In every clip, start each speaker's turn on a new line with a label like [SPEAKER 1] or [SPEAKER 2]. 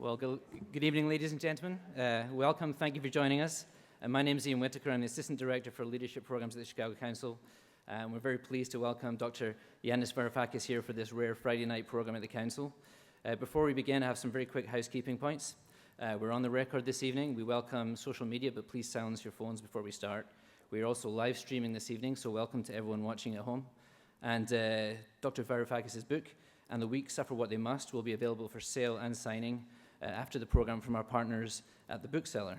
[SPEAKER 1] Well, good evening, ladies and gentlemen. Welcome. Thank you for joining us. My name is Ian Whittaker. I'm the Assistant Director for Leadership Programs at the Chicago Council. We're very pleased to welcome Dr. Yanis Varoufakis here for this rare Friday night program at the Council. Before we begin, I have some very quick housekeeping points. We're on the record this evening. We welcome social media, but please silence your phones before we start. We are also live streaming this evening, so welcome to everyone watching at home. And Dr. Varoufakis' book, And the Weak Suffer What They Must, will be available for sale and signing after the program from our partners at the bookseller.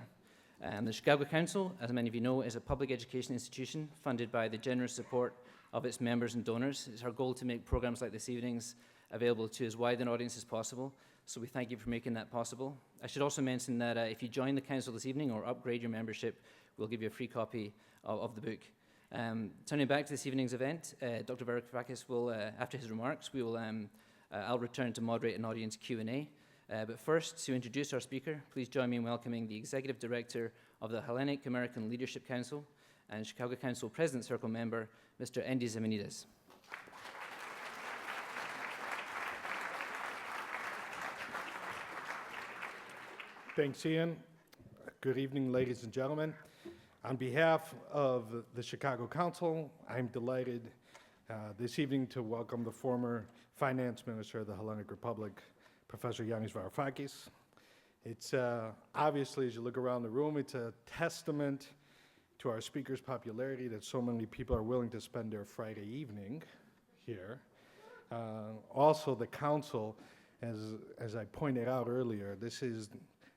[SPEAKER 1] The Chicago Council, as many of you know, is a public education institution funded by the generous support of its members and donors. It's our goal to make programs like this evening's available to as wide an audience as possible, so we thank you for making that possible. I should also mention that if you join the Council this evening or upgrade your membership, we'll give you a free copy of the book. Turning back to this evening's event, Dr. Varoufakis will, after his remarks, I'll return to moderate an audience Q&A. But first, to introduce our speaker, please join me in welcoming the Executive Director of the Hellenic American Leadership Council and Chicago Council President Circle member, Mr. Endis Zemenides.
[SPEAKER 2] Thanks, Ian. Good evening, ladies and gentlemen. On behalf of the Chicago Council, I'm delighted this evening to welcome the former Finance Minister of the Hellenic Republic, Professor Yanis Varoufakis. It's obviously, as you look around the room, it's a testament to our speaker's popularity that so many people are willing to spend their Friday evening here. Also, the Council, as I pointed out earlier, this is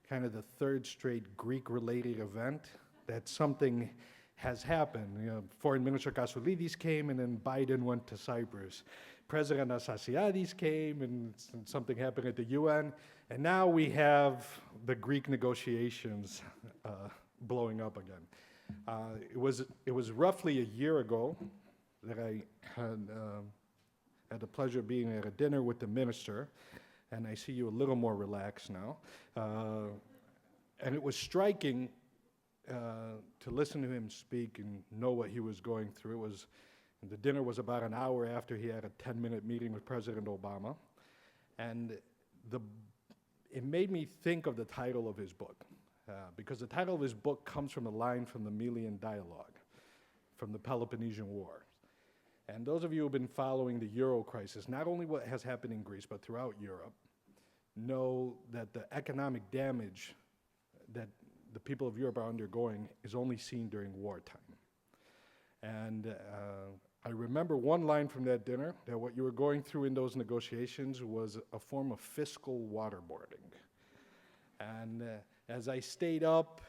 [SPEAKER 2] kind of the third straight Greek-related event that something has happened. You know, Foreign Minister Kassoulidis came, and then Biden went to Cyprus. President Assasiadis came, and something happened at the UN. And now we have the Greek negotiations blowing up again. It was roughly a year ago that I had the pleasure of being at a dinner with the minister, and I see you a little more relaxed now. And it was striking to listen to him speak and know what he was going through. The dinner was about an hour after he had a 10-minute meeting with President Obama. And it made me think of the title of his book, because the title of his book comes from a line from the Melian Dialogue, from the Peloponnesian War. And those of you who have been following the Euro crisis, not only what has happened in Greece, but throughout Europe, know that the economic damage that the people of Europe are undergoing is only seen during wartime. And I remember one line from that dinner, that what you were going through in those negotiations was a form of fiscal waterboarding. And as I stayed up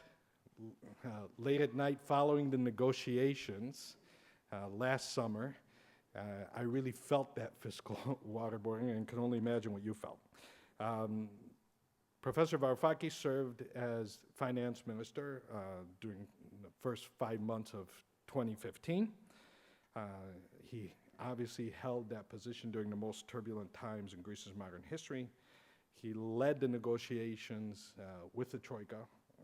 [SPEAKER 2] late at night following the negotiations last summer, I really felt that fiscal waterboarding and can only imagine what you felt. Professor Varoufakis served as finance minister during the first 5 months of 2015. He obviously held that position during the most turbulent times in Greece's modern history. He led the negotiations with the Troika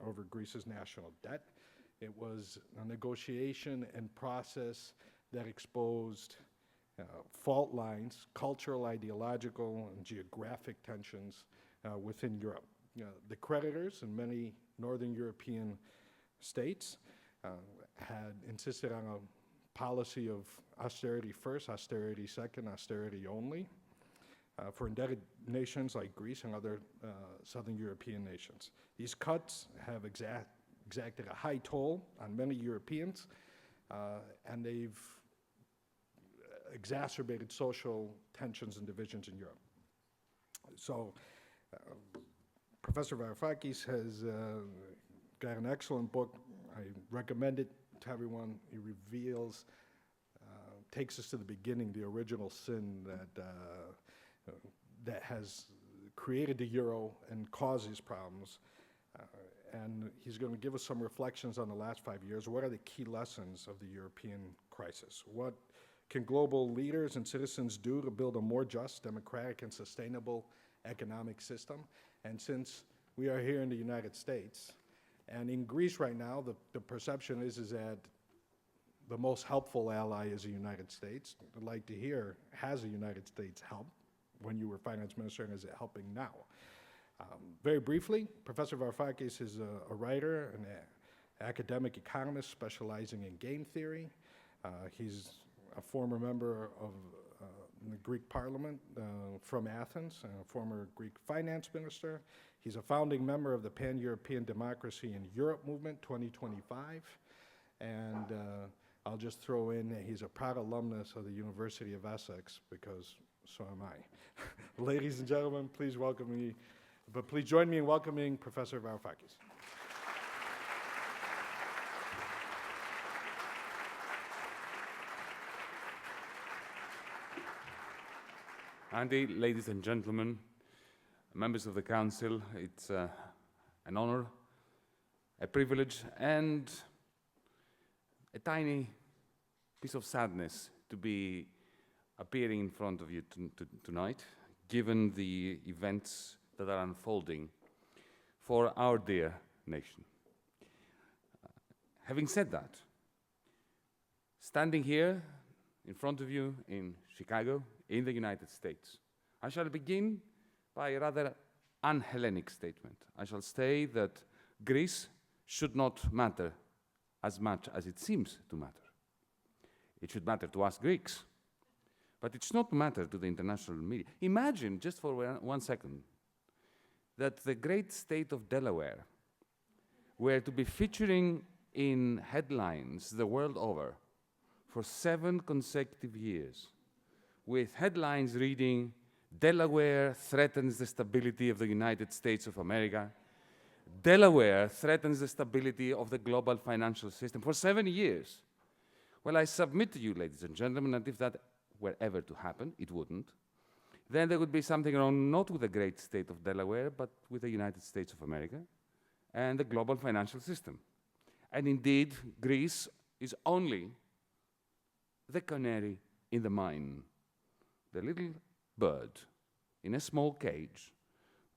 [SPEAKER 2] over Greece's national debt. It was a negotiation and process that exposed fault lines, cultural, ideological, and geographic tensions within Europe. The creditors in many northern European states had insisted on a policy of austerity first, austerity second, austerity only for indebted nations like Greece and other southern European nations. These cuts have exacted a high toll on many Europeans, and they've exacerbated social tensions and divisions in Europe. So Professor Varoufakis has got an excellent book. I recommend it to everyone. He reveals, takes us to the beginning, the original sin that has created the euro and caused these problems. And he's going to give us some reflections on the last 5 years. What are the key lessons of the European crisis? What can global leaders and citizens do to build a more just, democratic, and sustainable economic system? And since we are here in the United States, and in Greece right now, the perception is that the most helpful ally is the United States. I'd like to hear, has the United States helped when you were finance minister, and is it helping now? Very briefly, Professor Varoufakis is a writer, an academic economist specializing in game theory. He's a former member of the Greek Parliament from Athens, a former Greek finance minister. He's a founding member of the Pan-European Democracy in Europe Movement 2025. And I'll just throw in that he's a proud alumnus of the University of Essex, because so am I. Ladies and gentlemen, please welcome me, but please join me in welcoming Professor Varoufakis.
[SPEAKER 3] Andy, ladies and gentlemen, members of the Council, it's an honor, a privilege, and a tiny piece of sadness to be appearing in front of you tonight, given the events that are unfolding for our dear nation. Having said that, standing here in front of you in Chicago, in the United States, I shall begin by a rather un-Hellenic statement. I shall say that Greece should not matter as much as it seems to matter. It should matter to us Greeks, but it should not matter to the international media. Imagine, just for 1 second, that the great state of Delaware were to be featuring in headlines the world over for 7 consecutive years, with headlines reading, "Delaware threatens the stability of the United States of America," "Delaware threatens the stability of the global financial system," for 7 years. Well, I submit to you, ladies and gentlemen, that if that were ever to happen, it wouldn't, then there would be something wrong not with the great state of Delaware, but with the United States of America and the global financial system. And indeed, Greece is only the canary in the mine, the little bird in a small cage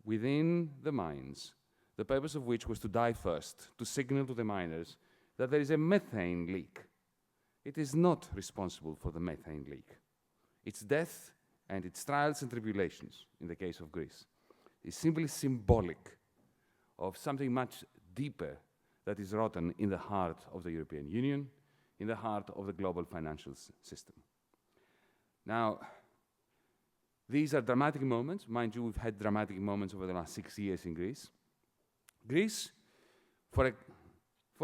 [SPEAKER 3] within the mines, the purpose of which was to die first, to signal to the miners that there is a methane leak. It is not responsible for the methane leak. Its death and its trials and tribulations, in the case of Greece, is simply symbolic of something much deeper that is rotten in the heart of the European Union, in the heart of the global financial system. Now, these are dramatic moments. Mind you, we've had dramatic moments over the last 6 years in Greece. Greece, for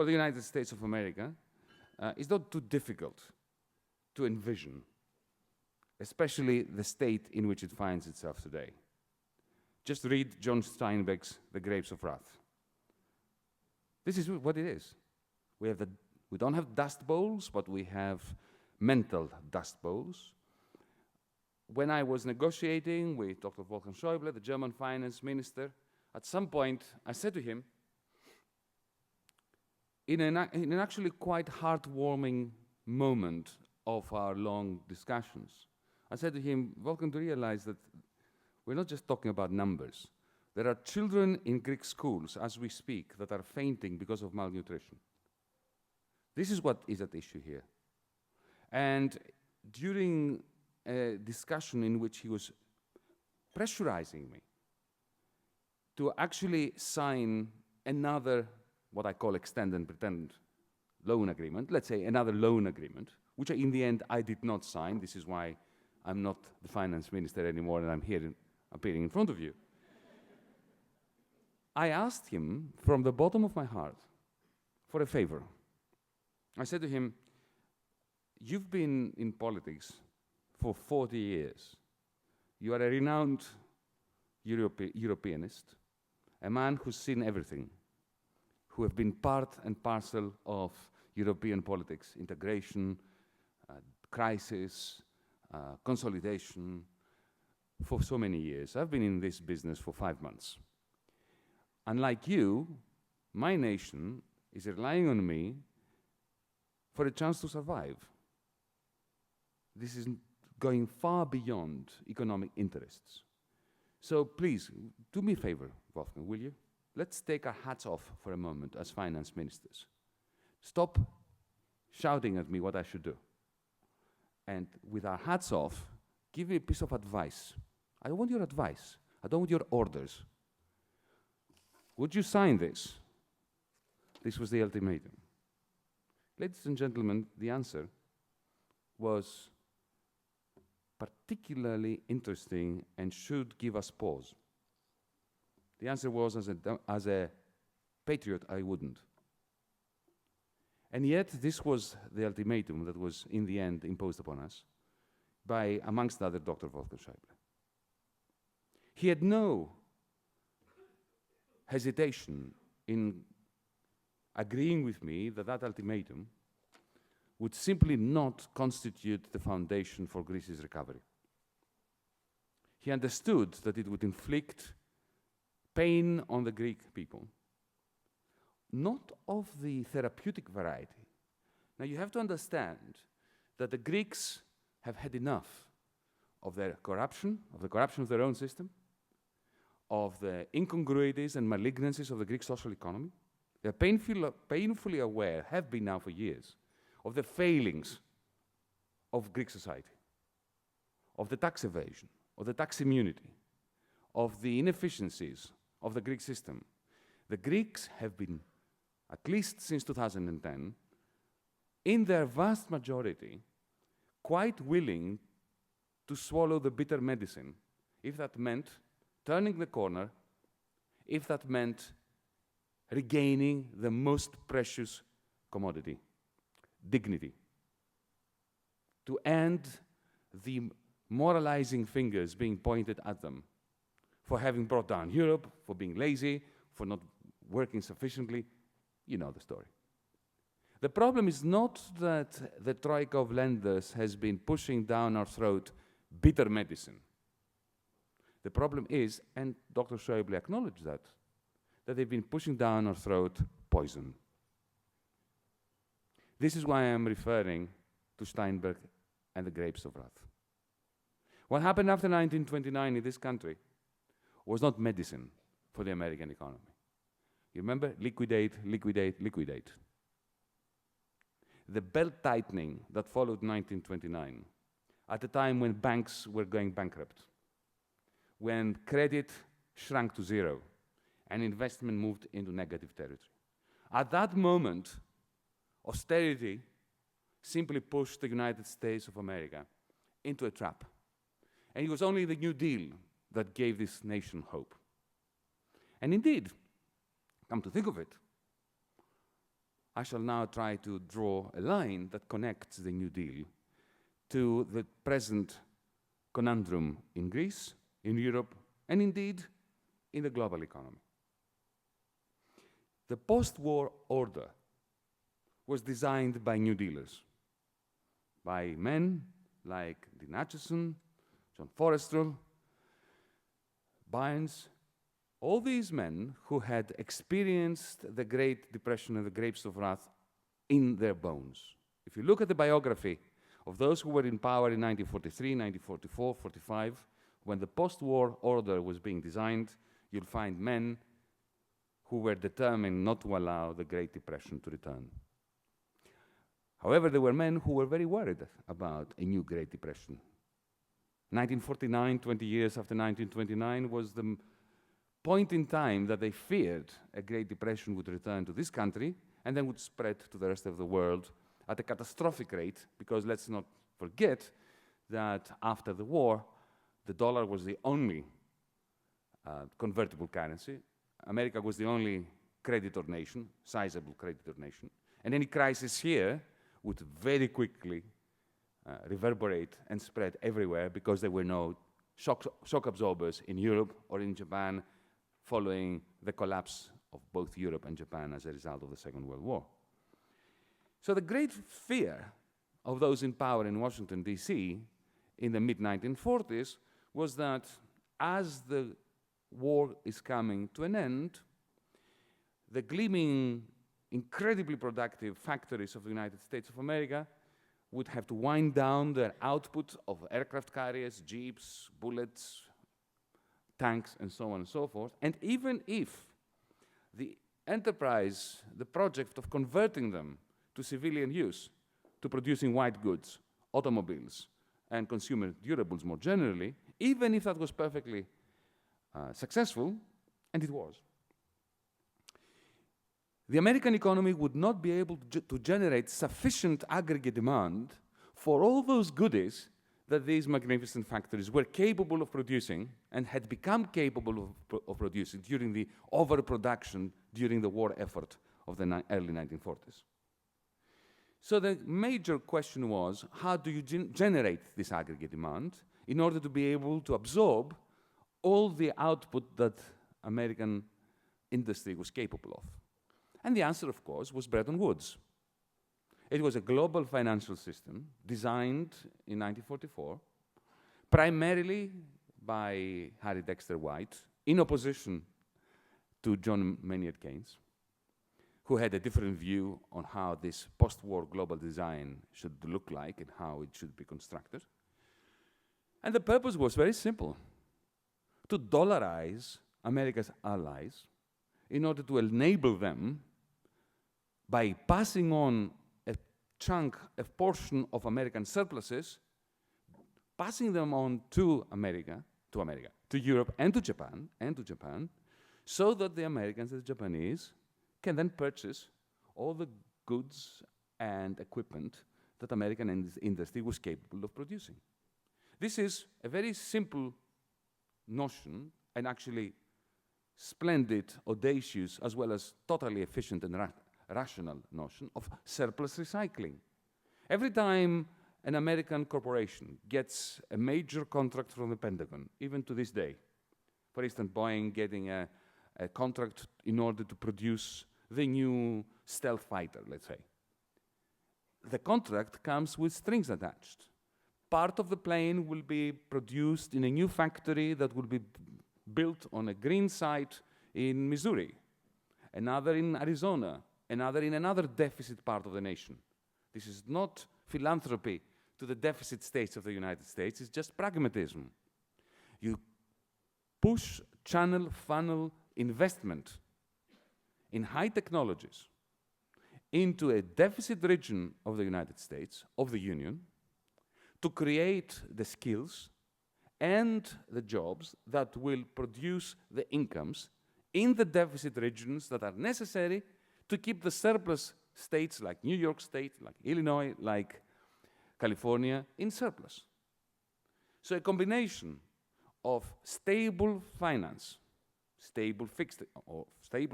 [SPEAKER 3] the United States of America, is not too difficult to envision, especially the state in which it finds itself today. Just read John Steinbeck's The Grapes of Wrath. This is what it is. We don't have dust bowls, but we have mental dust bowls. When I was negotiating with Dr. Wolfgang Schäuble, the German finance minister, at some point I said to him, in an actually quite heartwarming moment of our long discussions, I said to him, Wolfgang, to realize that we're not just talking about numbers. There are children in Greek schools, as we speak, that are fainting because of malnutrition. This is what is at issue here. And during a discussion in which he was pressurizing me to actually sign another, what I call extend and pretend loan agreement, let's say another loan agreement, which in the end I did not sign. This is why I'm not the finance minister anymore and I'm here appearing in front of you. I asked him from the bottom of my heart for a favor. I said to him, you've been in politics for 40 years. You are a renowned Europeanist, a man who's seen everything, who have been part and parcel of European politics, integration, crisis, consolidation, for so many years. I've been in this business for 5 months. Unlike you, my nation is relying on me for a chance to survive. This is going far beyond economic interests. So please, do me a favor, Wolfgang, will you? Let's take our hats off for a moment as finance ministers. Stop shouting at me what I should do. And with our hats off, give me a piece of advice. I don't want your advice. I don't want your orders. Would you sign this? This was the ultimatum. Ladies and gentlemen, the answer was particularly interesting and should give us pause. The answer was, as a patriot, I wouldn't. And yet, this was the ultimatum that was, in the end, imposed upon us by, amongst other, Dr. Wolfgang Schäuble. He had no hesitation in agreeing with me that that ultimatum would simply not constitute the foundation for Greece's recovery. He understood that it would inflict pain on the Greek people, not of the therapeutic variety. Now, you have to understand that the Greeks have had enough of their corruption, of the corruption of their own system, of the incongruities and malignancies of the Greek social economy. They are painfully aware, have been now for years, of the failings of Greek society, of the tax evasion, of the tax immunity, of the inefficiencies of the Greek system. The Greeks have been, at least since 2010, in their vast majority, quite willing to swallow the bitter medicine, if that meant turning the corner, if that meant regaining the most precious commodity, dignity, to end the moralizing fingers being pointed at them for having brought down Europe, for being lazy, for not working sufficiently. You know the story. The problem is not that the troika of lenders has been pushing down our throat bitter medicine. The problem is, and Dr. Schäuble acknowledged that they've been pushing down our throat poison. This is why I'm referring to Steinberg and the grapes of wrath. What happened after 1929 in this country was not medicine for the American economy. You remember? Liquidate, liquidate, liquidate. The belt tightening that followed 1929, at a time when banks were going bankrupt, when credit shrank to zero and investment moved into negative territory. At that moment, austerity simply pushed the United States of America into a trap. And it was only the New Deal that gave this nation hope. And indeed, come to think of it, I shall now try to draw a line that connects the New Deal to the present conundrum in Greece, in Europe, and indeed in the global economy. The post-war order was designed by New Dealers, by men like Dean Acheson, John Forrestal, Barnes, all these men who had experienced the Great Depression and the grapes of wrath in their bones. If you look at the biography of those who were in power in 1943, 1944, 45, when the post-war order was being designed, you'll find men who were determined not to allow the Great Depression to return. However, there were men who were very worried about a new Great Depression. 1949, 20 years after 1929, was the point in time that they feared a Great Depression would return to this country and then would spread to the rest of the world at a catastrophic rate, because let's not forget that after the war, the dollar was the only convertible currency. America was the only creditor nation, sizable creditor nation. And any crisis here would very quickly reverberate and spread everywhere, because there were no shock absorbers in Europe or in Japan following the collapse of both Europe and Japan as a result of the Second World War. So the great fear of those in power in Washington, D.C. in the mid-1940s was that as the war is coming to an end, the gleaming, incredibly productive factories of the United States of America would have to wind down their output of aircraft carriers, jeeps, bullets, tanks, and so on and so forth. And even if the enterprise, the project of converting them to civilian use, to producing white goods, automobiles, and consumer durables more generally, even if that was perfectly successful, and it was, the American economy would not be able to generate sufficient aggregate demand for all those goodies that these magnificent factories were capable of producing and had become capable of producing during the overproduction during the war effort of the early 1940s. So the major question was, how do you generate this aggregate demand in order to be able to absorb all the output that American industry was capable of? And the answer, of course, was Bretton Woods. It was a global financial system designed in 1944, primarily by Harry Dexter White, in opposition to John Maynard Keynes, who had a different view on how this post-war global design should look like and how it should be constructed. And the purpose was very simple: to dollarize America's allies in order to enable them, by passing on a portion of American surpluses, passing them on to Europe and to Japan, so that the Americans and the Japanese can then purchase all the goods and equipment that American industry was capable of producing. This is a very simple notion, and actually splendid, audacious, as well as totally efficient and rational notion of surplus recycling. Every time an American corporation gets a major contract from the Pentagon, even to this day, for instance, Boeing getting a contract in order to produce the new stealth fighter, let's say, the contract comes with strings attached. Part of the plane will be produced in a new factory that will be built on a green site in Missouri, another in Arizona, another in another deficit part of the nation. This is not philanthropy to the deficit states of the United States, it's just pragmatism. You push, channel, funnel investment in high technologies into a deficit region of the United States, of the Union, to create the skills and the jobs that will produce the incomes in the deficit regions that are necessary to keep the surplus states like New York State, like Illinois, like California in surplus. So a combination of stable finance, stable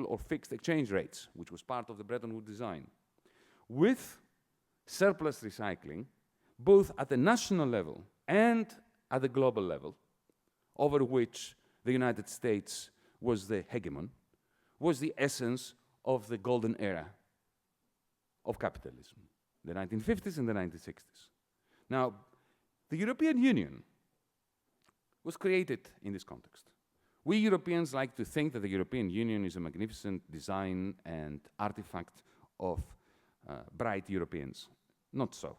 [SPEAKER 3] or fixed exchange rates, which was part of the Bretton Woods design, with surplus recycling, both at the national level and at the global level, over which the United States was the hegemon, was the essence of the golden era of capitalism, the 1950s and the 1960s. Now, the European Union was created in this context. We Europeans like to think that the European Union is a magnificent design and artifact of bright Europeans. Not so.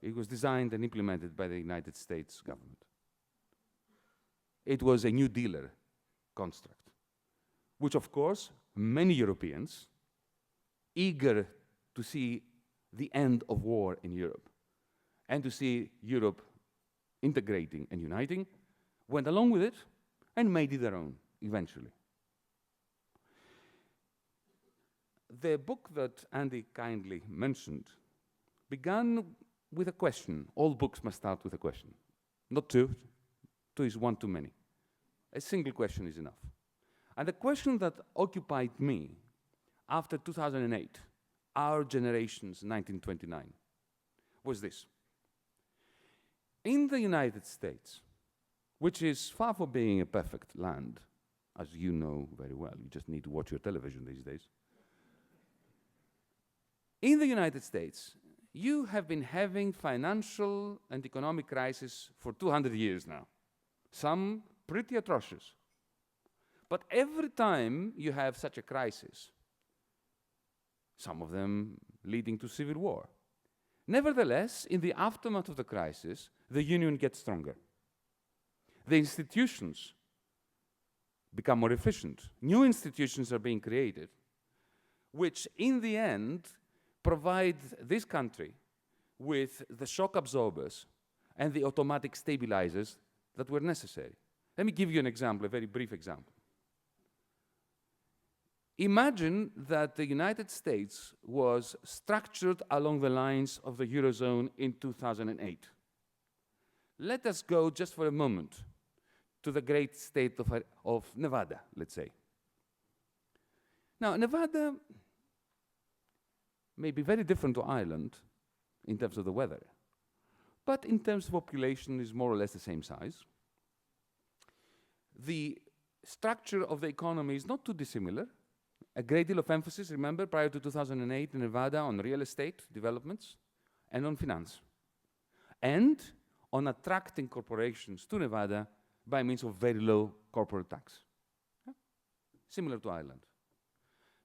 [SPEAKER 3] It was designed and implemented by the United States government. It was a New Dealer construct, which of course many Europeans, eager to see the end of war in Europe and to see Europe integrating and uniting, went along with it and made it their own eventually. The book that Andy kindly mentioned began with a question. All books must start with a question. Not two. Two is one too many. A single question is enough. And the question that occupied me after 2008, our generation's 1929, was this. In the United States, which is far from being a perfect land, as you know very well, you just need to watch your television these days. In the United States, you have been having financial and economic crisis for 200 years now. Some pretty atrocious. But every time you have such a crisis, some of them leading to civil war, nevertheless, in the aftermath of the crisis, the union gets stronger. The institutions become more efficient. New institutions are being created, which in the end provide this country with the shock absorbers and the automatic stabilizers that were necessary. Let me give you an example, a very brief example. Imagine that the United States was structured along the lines of the Eurozone in 2008. Let us go just for a moment to the great state of Nevada, let's say. Now, Nevada may be very different to Ireland in terms of the weather, but in terms of population is more or less the same size. The structure of the economy is not too dissimilar. A great deal of emphasis, remember, prior to 2008 in Nevada on real estate developments and on finance, and on attracting corporations to Nevada by means of very low corporate tax. Yeah? Similar to Ireland.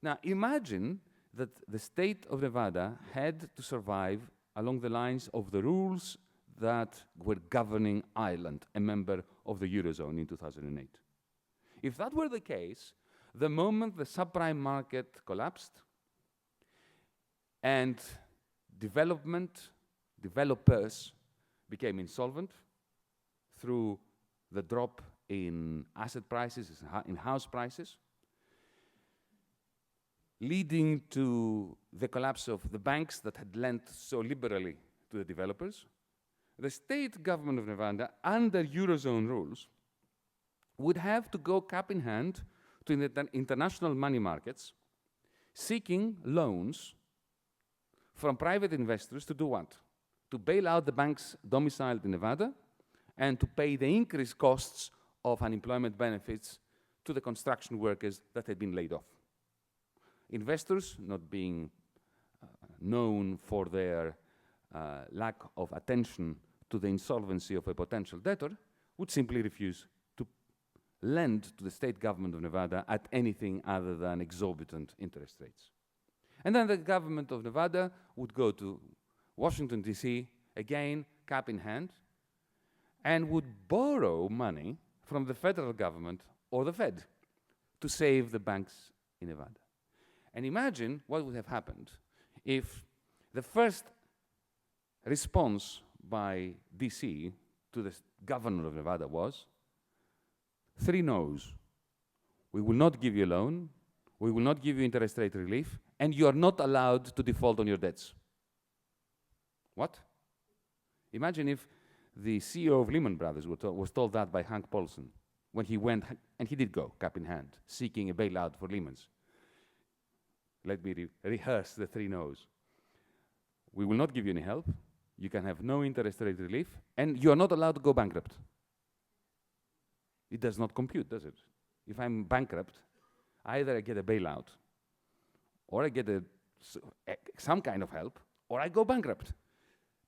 [SPEAKER 3] Now, imagine that the state of Nevada had to survive along the lines of the rules that were governing Ireland, a member of the Eurozone in 2008. If that were the case, the moment the subprime market collapsed and developers became insolvent through the drop in asset prices, in house prices, leading to the collapse of the banks that had lent so liberally to the developers, the state government of Nevada, under Eurozone rules, would have to go cap in hand to the international money markets, seeking loans from private investors to do what? To bail out the banks domiciled in Nevada and to pay the increased costs of unemployment benefits to the construction workers that had been laid off. Investors, not being known for their lack of attention to the insolvency of a potential debtor, would simply refuse to lend to the state government of Nevada at anything other than exorbitant interest rates. And then the government of Nevada would go to Washington, D.C., again, cap in hand, and would borrow money from the federal government or the Fed to save the banks in Nevada. And imagine what would have happened if the first response by D.C. to the governor of Nevada was 3 no's. We will not give you a loan, we will not give you interest rate relief, and you are not allowed to default on your debts. What? Imagine if the CEO of Lehman Brothers was told that by Hank Paulson when he went, and he did go, cap in hand, seeking a bailout for Lehman's. Let me rehearse the 3 no's. We will not give you any help, you can have no interest rate relief, and you are not allowed to go bankrupt. It does not compute, does it? If I'm bankrupt, either I get a bailout, or I get some kind of help, or I go bankrupt.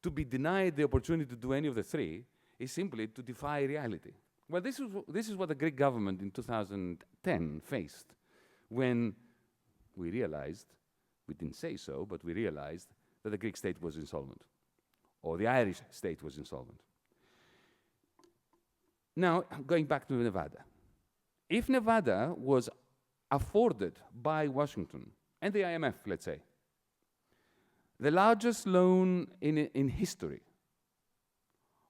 [SPEAKER 3] To be denied the opportunity to do any of the 3 is simply to defy reality. Well, this is what the Greek government in 2010 faced when we realized, we didn't say so, but we realized that the Greek state was insolvent, or the Irish state was insolvent. Now, going back to Nevada. If Nevada was afforded by Washington, and the IMF, let's say, the largest loan in history,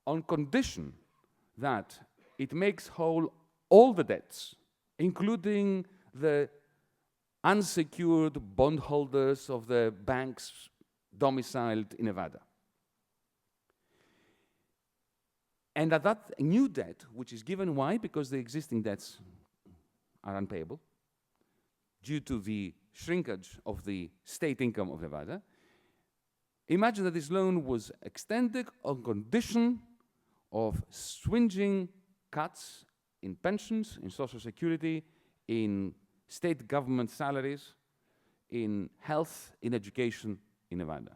[SPEAKER 3] on condition that it makes whole all the debts, including the unsecured bondholders of the banks domiciled in Nevada. And that new debt, which is given, why? Because the existing debts are unpayable due to the shrinkage of the state income of Nevada. Imagine that this loan was extended on condition of swinging cuts in pensions, in social security, in state government salaries, in health, in education in Nevada.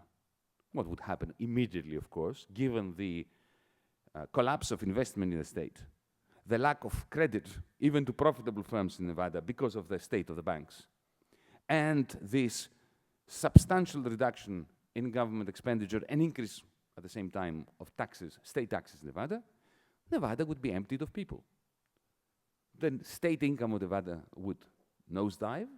[SPEAKER 3] What would happen immediately, of course, given the collapse of investment in the state, the lack of credit even to profitable firms in Nevada because of the state of the banks, and this substantial reduction in government expenditure and increase at the same time of taxes, state taxes in Nevada, Nevada would be emptied of people. The state income of Nevada would nosedive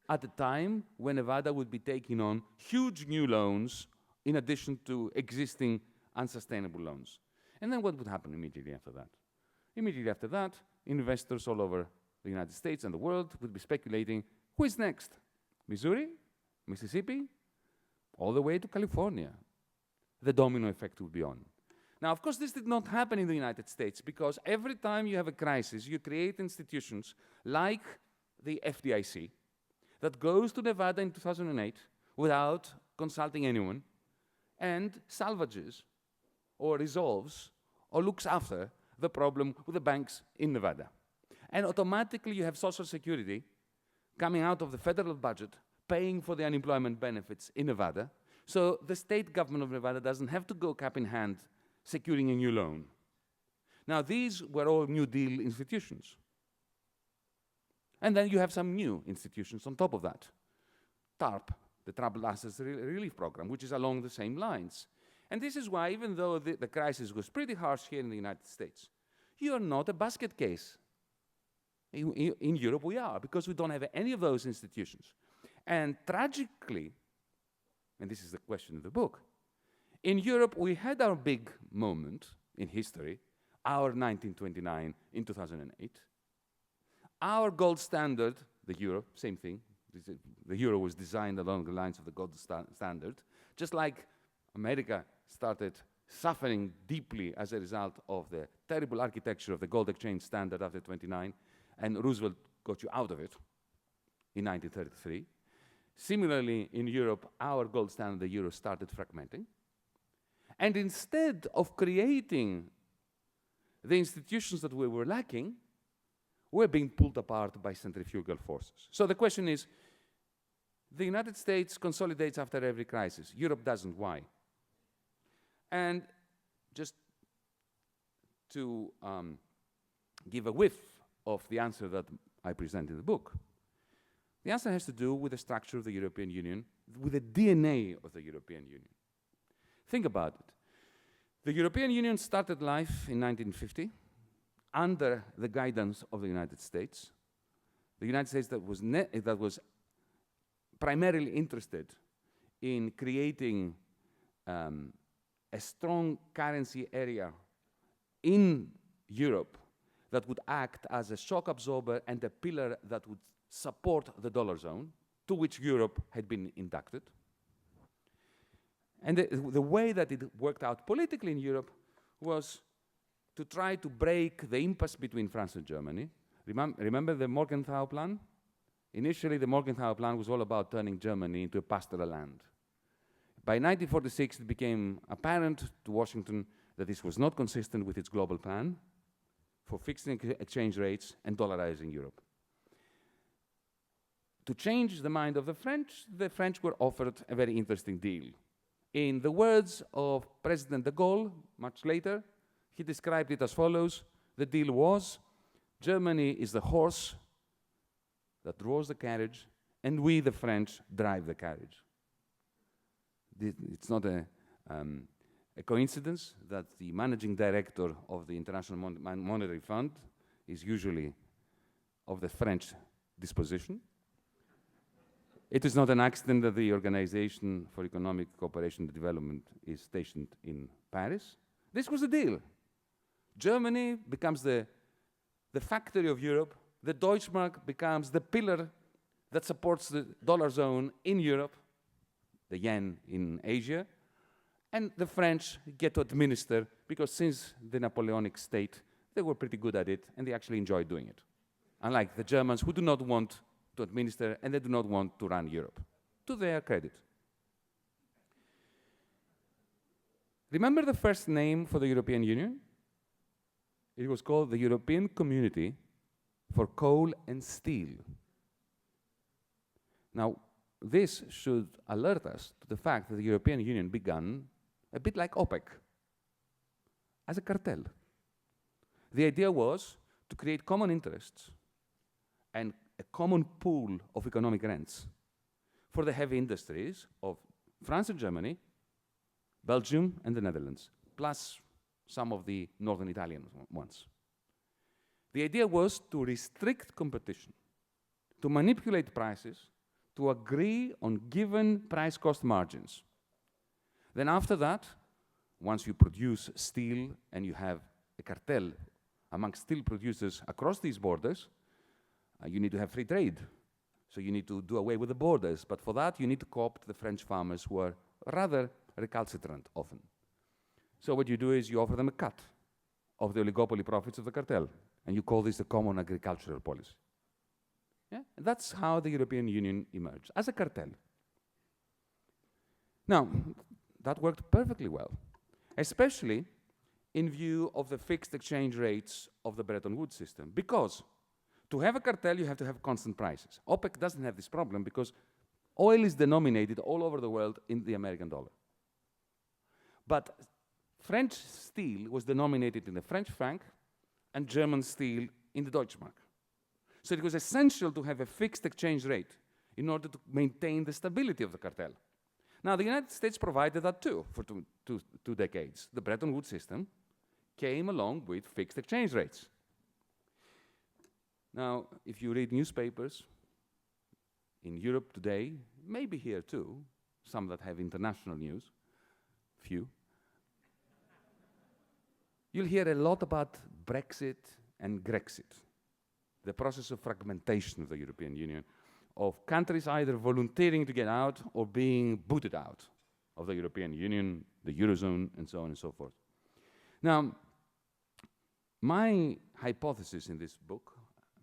[SPEAKER 3] at a time when Nevada would be taking on huge new loans in addition to existing unsustainable loans. And then what would happen immediately after that? Immediately after that, investors all over the United States and the world would be speculating, Who is next? Missouri, Mississippi, all the way to California. The domino effect will be on. Now, of course, this did not happen in the United States because every time you have a crisis, you create institutions like the FDIC that goes to Nevada in 2008 without consulting anyone and salvages or resolves or looks after the problem with the banks in Nevada. And automatically you have Social Security coming out of the federal budget, paying for the unemployment benefits in Nevada, so the state government of Nevada doesn't have to go cap in hand securing a new loan. Now, these were all New Deal institutions. And then you have some new institutions on top of that. TARP, the Troubled Assets Relief Program, which is along the same lines. And this is why, even though the crisis was pretty harsh here in the United States, you are not a basket case. In Europe, we are, because we don't have any of those institutions. And tragically, and this is the question of the book, in Europe, we had our big moment in history, our 1929 in 2008. Our gold standard, the euro, same thing. The euro was designed along the lines of the gold standard, just like America started suffering deeply as a result of the terrible architecture of the gold exchange standard after 29, and Roosevelt got you out of it in 1933. Similarly, in Europe, our gold standard, the euro, started fragmenting. And instead of creating the institutions that we were lacking, we're being pulled apart by centrifugal forces. So the question is, the United States consolidates after every crisis. Europe doesn't. Why? And just to give a whiff of the answer that I present in the book, the answer has to do with the structure of the European Union, with the DNA of the European Union. Think about it. The European Union started life in 1950 under the guidance of the United States. The United States that was primarily interested in creating a strong currency area in Europe that would act as a shock absorber and a pillar that would support the dollar zone, to which Europe had been inducted. And the way that it worked out politically in Europe was to try to break the impasse between France and Germany. Remember the Morgenthau Plan? Initially, the Morgenthau Plan was all about turning Germany into a pastoral land. By 1946, it became apparent to Washington that this was not consistent with its global plan for fixing exchange rates and dollarizing Europe. To change the mind of the French were offered a very interesting deal. In the words of President de Gaulle, much later, he described it as follows: the deal was, Germany is the horse that draws the carriage, and we, the French, drive the carriage. It's not a coincidence that the managing director of the International Monetary Fund is usually of the French disposition. It is not an accident that the Organization for Economic Cooperation and Development is stationed in Paris. This was the deal. Germany becomes the factory of Europe. The Deutschmark becomes the pillar that supports the dollar zone in Europe, the yen in Asia, and the French get to administer, because since the Napoleonic state, they were pretty good at it, and they actually enjoyed doing it. Unlike the Germans, who do not want to administer, and they do not want to run Europe, to their credit. Remember the first name for the European Union? It was called the European Community for Coal and Steel. Now, this should alert us to the fact that the European Union began a bit like OPEC, as a cartel. The idea was to create common interests and a common pool of economic rents for the heavy industries of France and Germany, Belgium and the Netherlands, plus some of the northern Italian ones. The idea was to restrict competition, to manipulate prices, to agree on given price-cost margins. Then after that, once you produce steel and you have a cartel among steel producers across these borders, you need to have free trade. So you need to do away with the borders. But for that, you need to co-opt the French farmers who are rather recalcitrant often. So what you do is you offer them a cut of the oligopoly profits of the cartel. And you call this the common agricultural policy. Yeah? And that's how the European Union emerged, as a cartel. Now, that worked perfectly well, especially in view of the fixed exchange rates of the Bretton Woods system. Because to have a cartel, you have to have constant prices. OPEC doesn't have this problem because oil is denominated all over the world in the American dollar. But French steel was denominated in the French franc and German steel in the Deutschmark. So it was essential to have a fixed exchange rate in order to maintain the stability of the cartel. Now, the United States provided that too for two decades. The Bretton Woods system came along with fixed exchange rates. Now, if you read newspapers in Europe today, maybe here too, some that have international news, few, you'll hear a lot about Brexit and Grexit, the process of fragmentation of the European Union, of countries either volunteering to get out or being booted out of the European Union, the Eurozone, and so on and so forth. Now, my hypothesis in this book,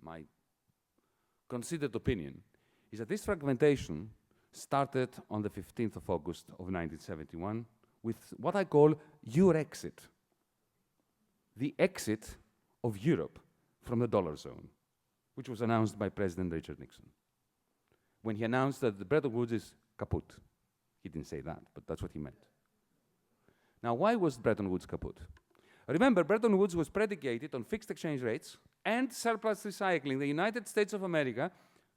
[SPEAKER 3] my considered opinion, is that this fragmentation started on the 15th of August of 1971 with what I call Eurexit, the exit of Europe from the dollar zone, which was announced by President Richard Nixon. When he announced that the Bretton Woods is kaput. He didn't say that, but that's what he meant. Now, why was Bretton Woods kaput? Remember, Bretton Woods was predicated on fixed exchange rates and surplus recycling. The United States of America,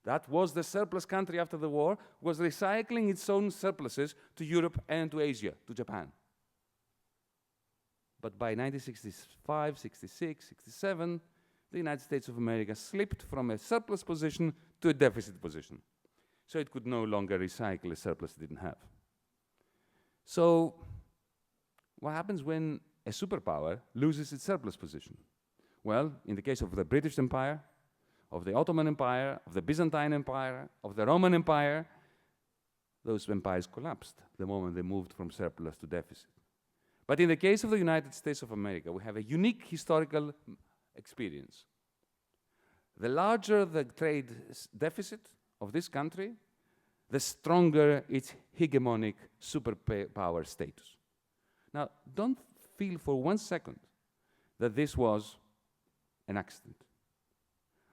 [SPEAKER 3] that was the surplus country after the war, was recycling its own surpluses to Europe and to Asia, to Japan. But by 1965, 66, 67, the United States of America slipped from a surplus position to a deficit position. So it could no longer recycle a surplus it didn't have. So what happens when a superpower loses its surplus position? Well, in the case of the British Empire, of the Ottoman Empire, of the Byzantine Empire, of the Roman Empire, those empires collapsed the moment they moved from surplus to deficit. But in the case of the United States of America, we have a unique historical experience. The larger the trade deficit of this country, the stronger its hegemonic superpower status. Now, don't feel for 1 second that this was an accident.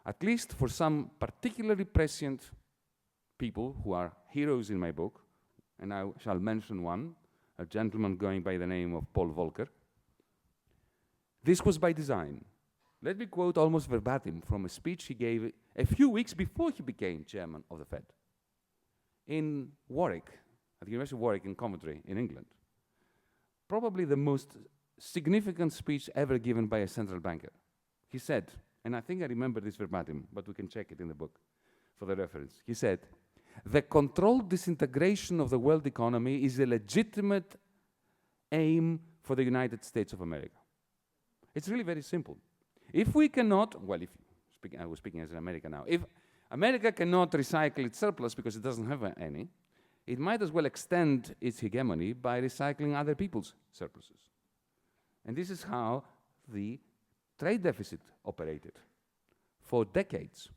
[SPEAKER 3] At least for some particularly prescient people who are heroes in my book, and I shall mention one, a gentleman going by the name of Paul Volcker, this was by design. Let me quote almost verbatim from a speech he gave a few weeks before he became chairman of the Fed in Warwick, at the University of Warwick in Coventry, in England. Probably the most significant speech ever given by a central banker. He said, and I think I remember this verbatim, but we can check it in the book for the reference. He said, "The controlled disintegration of the world economy is a legitimate aim for the United States of America." It's really very simple. If we cannot, well, I was speaking as an American now, if America cannot recycle its surplus because it doesn't have any, it might as well extend its hegemony by recycling other people's surpluses. And this is how the trade deficit operated for decades.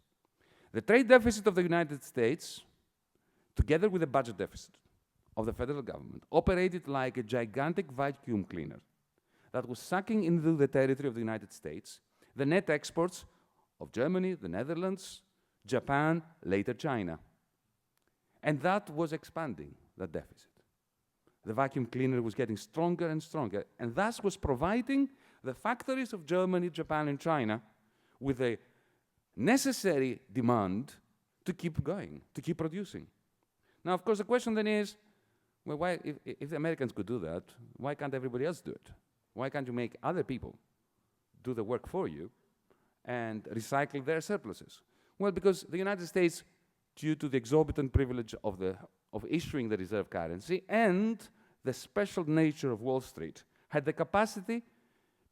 [SPEAKER 3] The trade deficit of the United States, together with the budget deficit of the federal government, operated like a gigantic vacuum cleaner that was sucking into the territory of the United States the net exports of Germany, the Netherlands, Japan, later China. And that was expanding, that deficit. The vacuum cleaner was getting stronger and stronger, and thus was providing the factories of Germany, Japan, and China with a necessary demand to keep going, to keep producing. Now, of course, the question then is, well, why, if the Americans could do that, why can't everybody else do it? Why can't you make other people do the work for you and recycle their surpluses? Well, because the United States, due to the exorbitant privilege of issuing the reserve currency and the special nature of Wall Street, had the capacity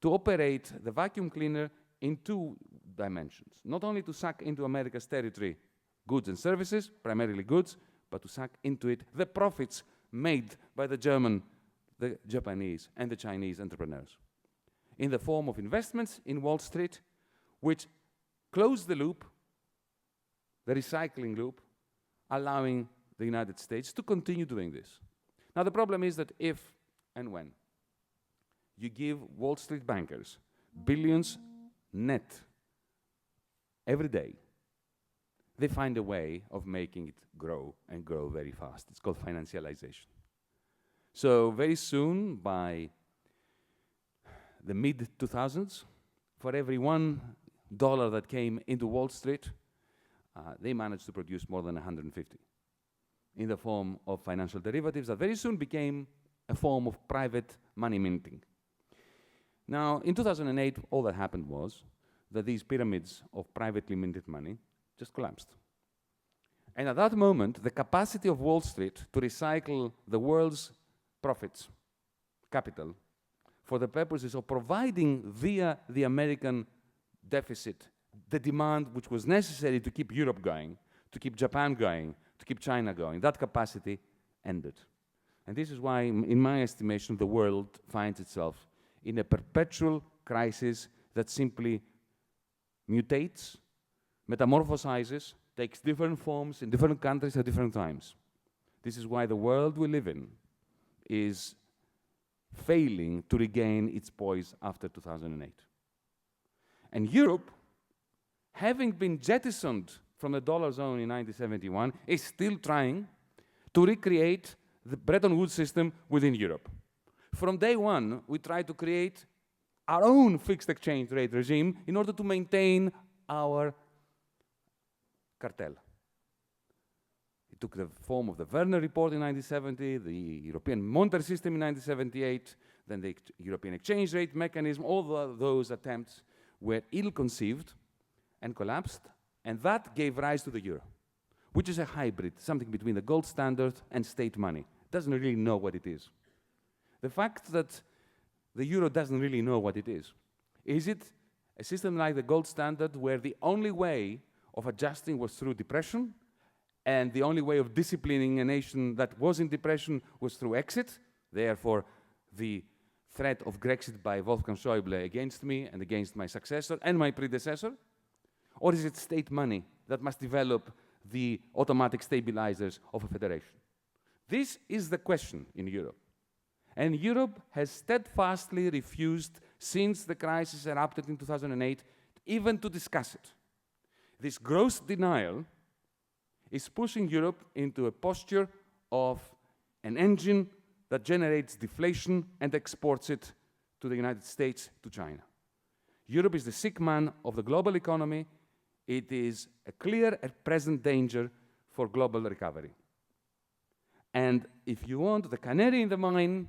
[SPEAKER 3] to operate the vacuum cleaner in two dimensions. Not only to suck into America's territory goods and services, primarily goods, but to suck into it the profits made by the German, the Japanese, and the Chinese entrepreneurs, in the form of investments in Wall Street, which close the loop, the recycling loop, allowing the United States to continue doing this. Now, the problem is that if and when you give Wall Street bankers billions net every day, they find a way of making it grow and grow very fast. It's called financialization. So very soon, by the mid-2000s, for every $1 that came into Wall Street, they managed to produce more than 150 in the form of financial derivatives that very soon became a form of private money minting. Now, in 2008, all that happened was that these pyramids of privately minted money just collapsed. And at that moment, the capacity of Wall Street to recycle the world's profits, capital, for the purposes of providing via the American deficit the demand which was necessary to keep Europe going, to keep Japan going, to keep China going, that capacity ended. And this is why, in my estimation, the world finds itself in a perpetual crisis that simply mutates, metamorphosizes, takes different forms in different countries at different times. This is why the world we live in is failing to regain its poise after 2008. And Europe, having been jettisoned from the dollar zone in 1971, is still trying to recreate the Bretton Woods system within Europe. From day one, we tried to create our own fixed exchange rate regime in order to maintain our cartel. It took the form of the Werner Report in 1970, the European monetary system in 1978, then the European exchange rate mechanism. All those attempts were ill-conceived and collapsed, and that gave rise to the euro, which is a hybrid, something between the gold standard and state money. It doesn't really know what it is. The fact that the euro doesn't really know what it is it a system like the gold standard where the only way of adjusting was through depression, and the only way of disciplining a nation that was in depression was through exit, therefore the threat of Grexit by Wolfgang Schäuble against me and against my successor and my predecessor? Or is it state money that must develop the automatic stabilizers of a federation? This is the question in Europe. And Europe has steadfastly refused, since the crisis erupted in 2008, even to discuss it. This gross denial is pushing Europe into a posture of an engine that generates deflation and exports it to the United States, to China. Europe is the sick man of the global economy. It is a clear and present danger for global recovery. And if you want, the canary in the mine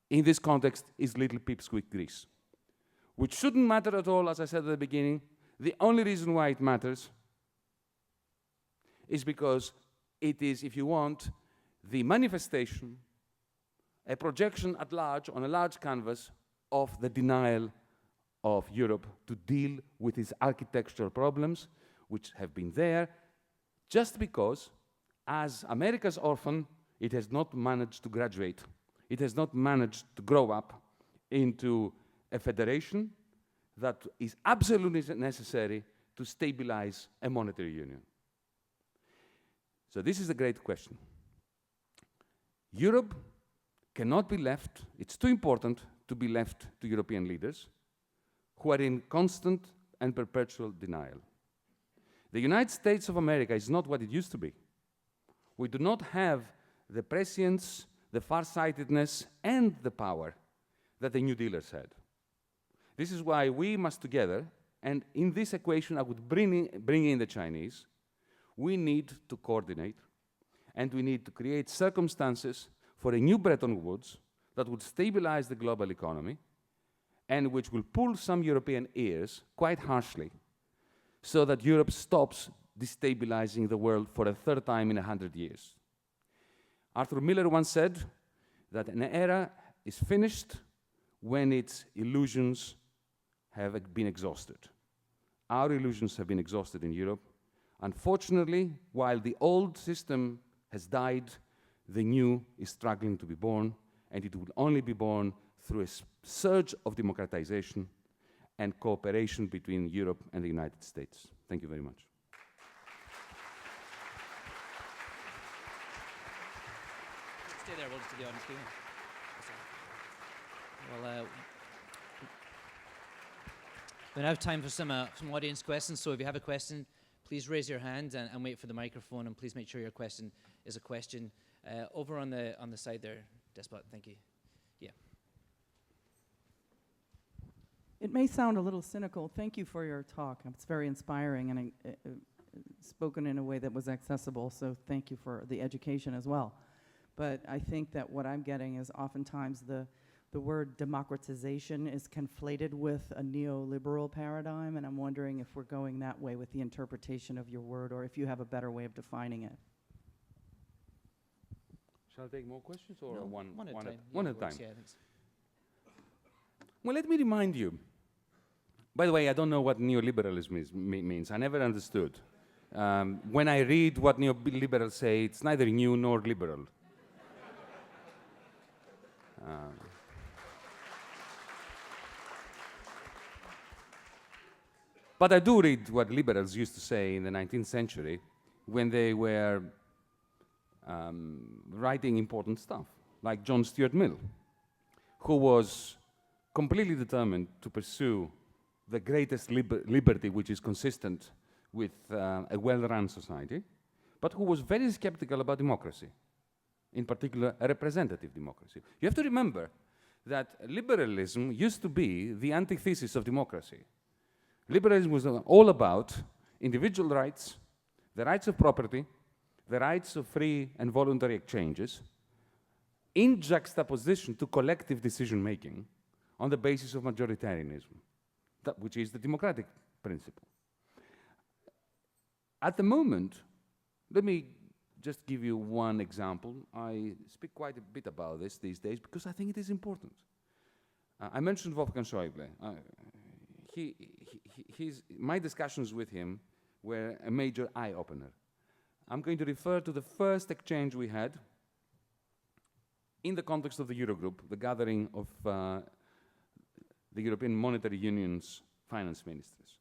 [SPEAKER 3] in this context is little pipsqueak Greece, which shouldn't matter at all, as I said at the beginning. The only reason why it matters is because it is, if you want, the manifestation, a projection at large, on a large canvas, of the denial of Europe to deal with its architectural problems, which have been there, just because, as America's orphan, it has not managed to graduate. It has not managed to grow up into a federation that is absolutely necessary to stabilize a monetary union. So this is a great question. Europe cannot be left, it's too important to be left to European leaders who are in constant and perpetual denial. The United States of America is not what it used to be. We do not have the prescience, the farsightedness, and the power that the New Dealers had. This is why we must together, and in this equation I would bring in the Chinese, we need to coordinate, and we need to create circumstances for a new Bretton Woods that would stabilize the global economy and which will pull some European ears quite harshly so that Europe stops destabilizing the world for a third time in 100 years. Arthur Miller once said that an era is finished when its illusions have been exhausted. Our illusions have been exhausted in Europe. Unfortunately, while the old system has died, the new is struggling to be born, and it will only be born through a surge of democratization and cooperation between Europe and the United States. Thank you very much.
[SPEAKER 1] Stay there, we'll just do the audience Q&A. Well, we now have time for some audience questions, so if you have a question, please raise your hand and wait for the microphone, and please make sure your question is a question. Over on the side there, Despot, thank you. Yeah.
[SPEAKER 4] It may sound a little cynical. Thank you for your talk. It's very inspiring and spoken in a way that was accessible, so thank you for the education as well. But I think that what I'm getting is oftentimes the word democratization is conflated with a neoliberal paradigm, and I'm wondering if we're going that way with the interpretation of your word, or if you have a better way of defining it.
[SPEAKER 3] Shall I take more questions, or
[SPEAKER 1] No,
[SPEAKER 3] one
[SPEAKER 1] at a time?
[SPEAKER 3] One
[SPEAKER 1] Yeah,
[SPEAKER 3] at a time.
[SPEAKER 1] yeah, I think so.
[SPEAKER 3] Well, let me remind you. By the way, I don't know what neoliberalism means. I never understood. When I read what neoliberals say, it's neither new nor liberal. But I do read what liberals used to say in the 19th century when they were writing important stuff, like John Stuart Mill, who was completely determined to pursue the greatest liberty which is consistent with a well-run society, but who was very skeptical about democracy, in particular a representative democracy. You have to remember that liberalism used to be the antithesis of democracy. Liberalism was all about individual rights, the rights of property, the rights of free and voluntary exchanges, in juxtaposition to collective decision-making on the basis of majoritarianism, which is the democratic principle. At the moment, let me just give you one example. I speak quite a bit about this these days because I think it is important. I mentioned Wolfgang Schäuble. My discussions with him were a major eye-opener. I'm going to refer to the first exchange we had in the context of the Eurogroup, the gathering of the European Monetary Union's finance ministers.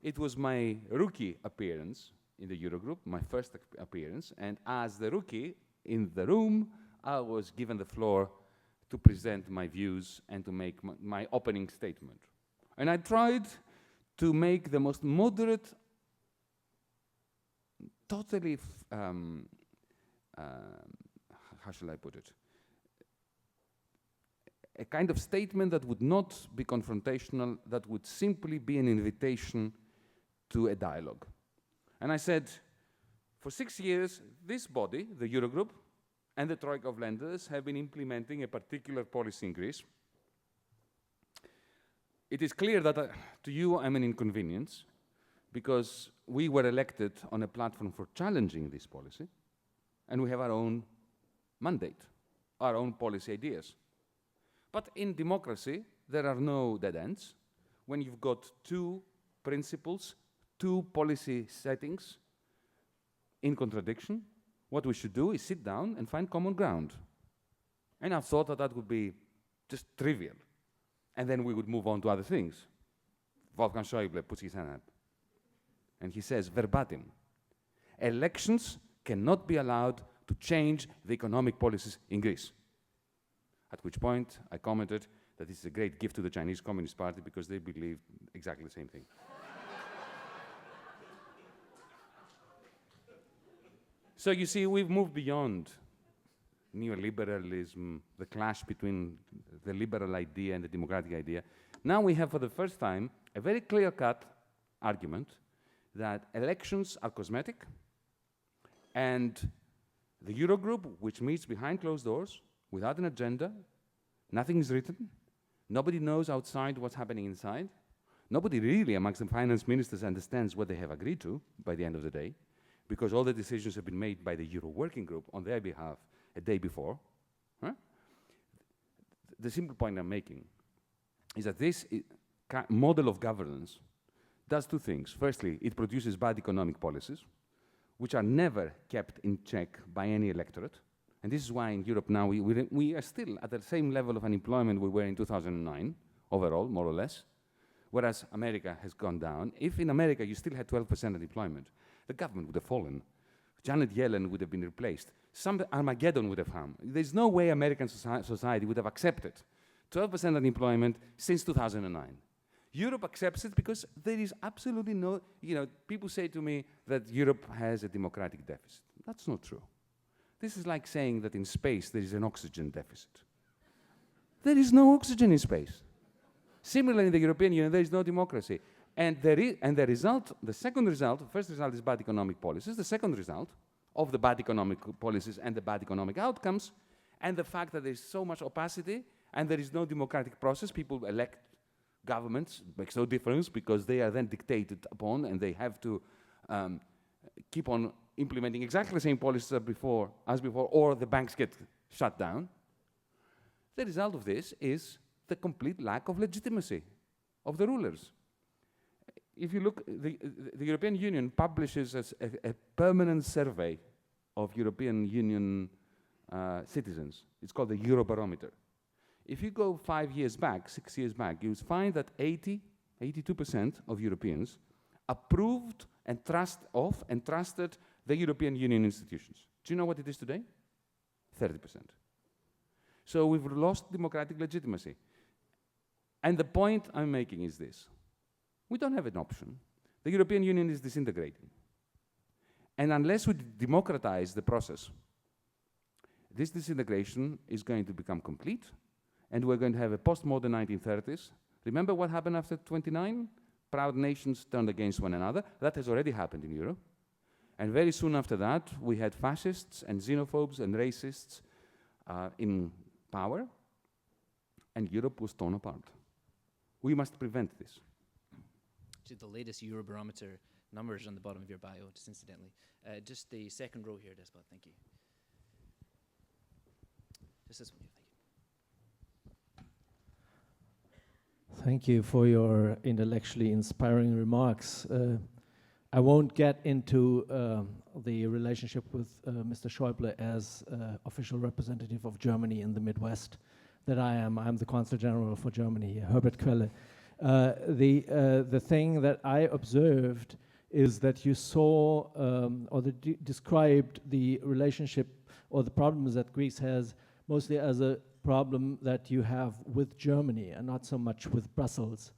[SPEAKER 3] It was my rookie appearance in the Eurogroup, my first appearance, and as the rookie in the room, I was given the floor to present my views and to make my opening statement. And I tried to make the most moderate, totally, how shall I put it? A kind of statement that would not be confrontational, that would simply be an invitation to a dialogue. And I said, for 6 years, this body, the Eurogroup, and the Troika of lenders have been implementing a particular policy in Greece. It is clear that to you I'm an inconvenience, because we were elected on a platform for challenging this policy, and we have our own mandate, our own policy ideas. But in democracy, there are no dead ends. When you've got two principles, two policy settings in contradiction, what we should do is sit down and find common ground. And I thought that that would be just trivial. And then we would move on to other things. Wolfgang Schäuble puts his hand up. And he says, verbatim, elections cannot be allowed to change the economic policies in Greece. At which point I commented that this is a great gift to the Chinese Communist Party because they believe exactly the same thing. So you see, we've moved beyond neoliberalism, the clash between the liberal idea and the democratic idea. Now we have, for the first time, a very clear-cut argument that elections are cosmetic, and the Eurogroup, which meets behind closed doors, without an agenda, nothing is written, nobody knows outside what's happening inside, nobody really amongst the finance ministers understands what they have agreed to by the end of the day, because all the decisions have been made by the Euro Working Group on their behalf a day before. Huh? The simple point I'm making is that this model of governance does two things. Firstly, it produces bad economic policies, which are never kept in check by any electorate. And this is why in Europe now we are still at the same level of unemployment we were in 2009, overall, more or less, whereas America has gone down. If in America you still had 12% unemployment, the government would have fallen. Janet Yellen would have been replaced. Some Armageddon would have come. There's no way American society would have accepted 12% unemployment since 2009. Europe accepts it because there is absolutely no, people say to me that Europe has a democratic deficit. That's not true. This is like saying that in space there is an oxygen deficit. There is no oxygen in space. Similarly, in the European Union, there is no democracy. And the result, the second result, the first result is bad economic policies. The second result of the bad economic policies and the bad economic outcomes, and the fact that there is so much opacity and there is no democratic process, people elect governments, makes no difference because they are then dictated upon and they have to keep on implementing exactly the same policies as before, or the banks get shut down. The result of this is the complete lack of legitimacy of the rulers. If you look, the European Union publishes a permanent survey of European Union citizens. It's called the Eurobarometer. If you go 5 years back, 6 years back, you will find that 82% of Europeans approved and trusted the European Union institutions. Do you know what it is today? 30%. So we've lost democratic legitimacy. And the point I'm making is this. We don't have an option. The European Union is disintegrating. And unless we democratize the process, this disintegration is going to become complete, and we're going to have a postmodern 1930s. Remember what happened after 29? Proud nations turned against one another. That has already happened in Europe. And very soon after that, we had fascists and xenophobes and racists in power, and Europe was torn apart. We must prevent this.
[SPEAKER 1] The latest Eurobarometer numbers on the bottom of your bio, just incidentally. Just the second row here, Despot, thank you. Just this one, thank
[SPEAKER 5] you. Thank you for your intellectually inspiring remarks. I won't get into the relationship with Mr. Schäuble as official representative of Germany in the Midwest that I am. I'm the Consul General for Germany, Herbert Quelle. The thing that I observed is that you saw described the relationship or the problems that Greece has mostly as a problem that you have with Germany and not so much with Brussels.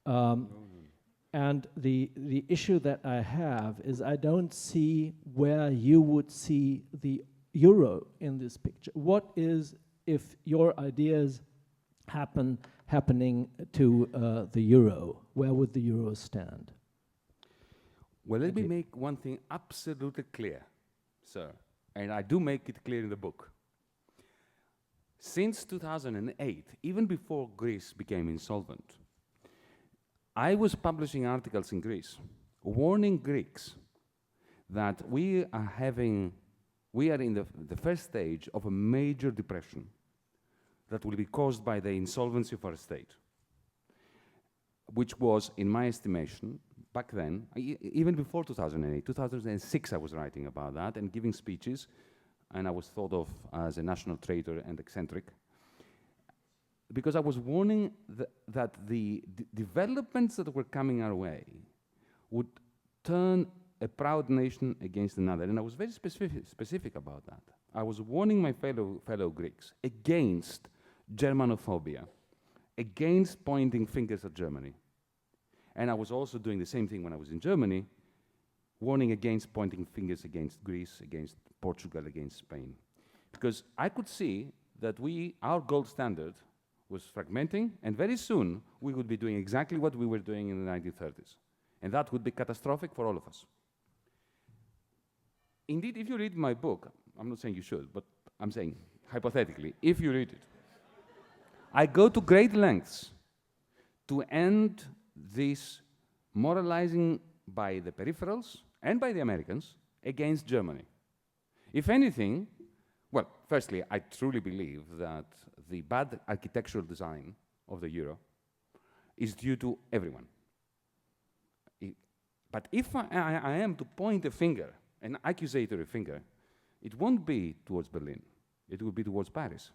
[SPEAKER 5] And the issue that I have is I don't see where you would see the euro in this picture. What is, if your ideas happening to the euro, where would the euro stand?
[SPEAKER 3] Well, let me make one thing absolutely clear, sir, and I do make it clear in the book. Since 2008, even before Greece became insolvent, I was publishing articles in Greece warning Greeks that we are in the first stage of a major depression that will be caused by the insolvency of our state, which was, in my estimation, back then, even before 2008, 2006 I was writing about that and giving speeches, and I was thought of as a national traitor and eccentric, because I was warning that the developments that were coming our way would turn a proud nation against another, and I was very specific about that. I was warning my fellow Greeks against Germanophobia, against pointing fingers at Germany. And I was also doing the same thing when I was in Germany, warning against pointing fingers against Greece, against Portugal, against Spain. Because I could see that our gold standard was fragmenting, and very soon we would be doing exactly what we were doing in the 1930s. And that would be catastrophic for all of us. Indeed, if you read my book, I'm not saying you should, but I'm saying, hypothetically, if you read it, I go to great lengths to end this moralizing by the peripherals and by the Americans against Germany. If anything, well, firstly, I truly believe that the bad architectural design of the euro is due to everyone. But if I am to point a finger, an accusatory finger, it won't be towards Berlin. It will be towards Paris.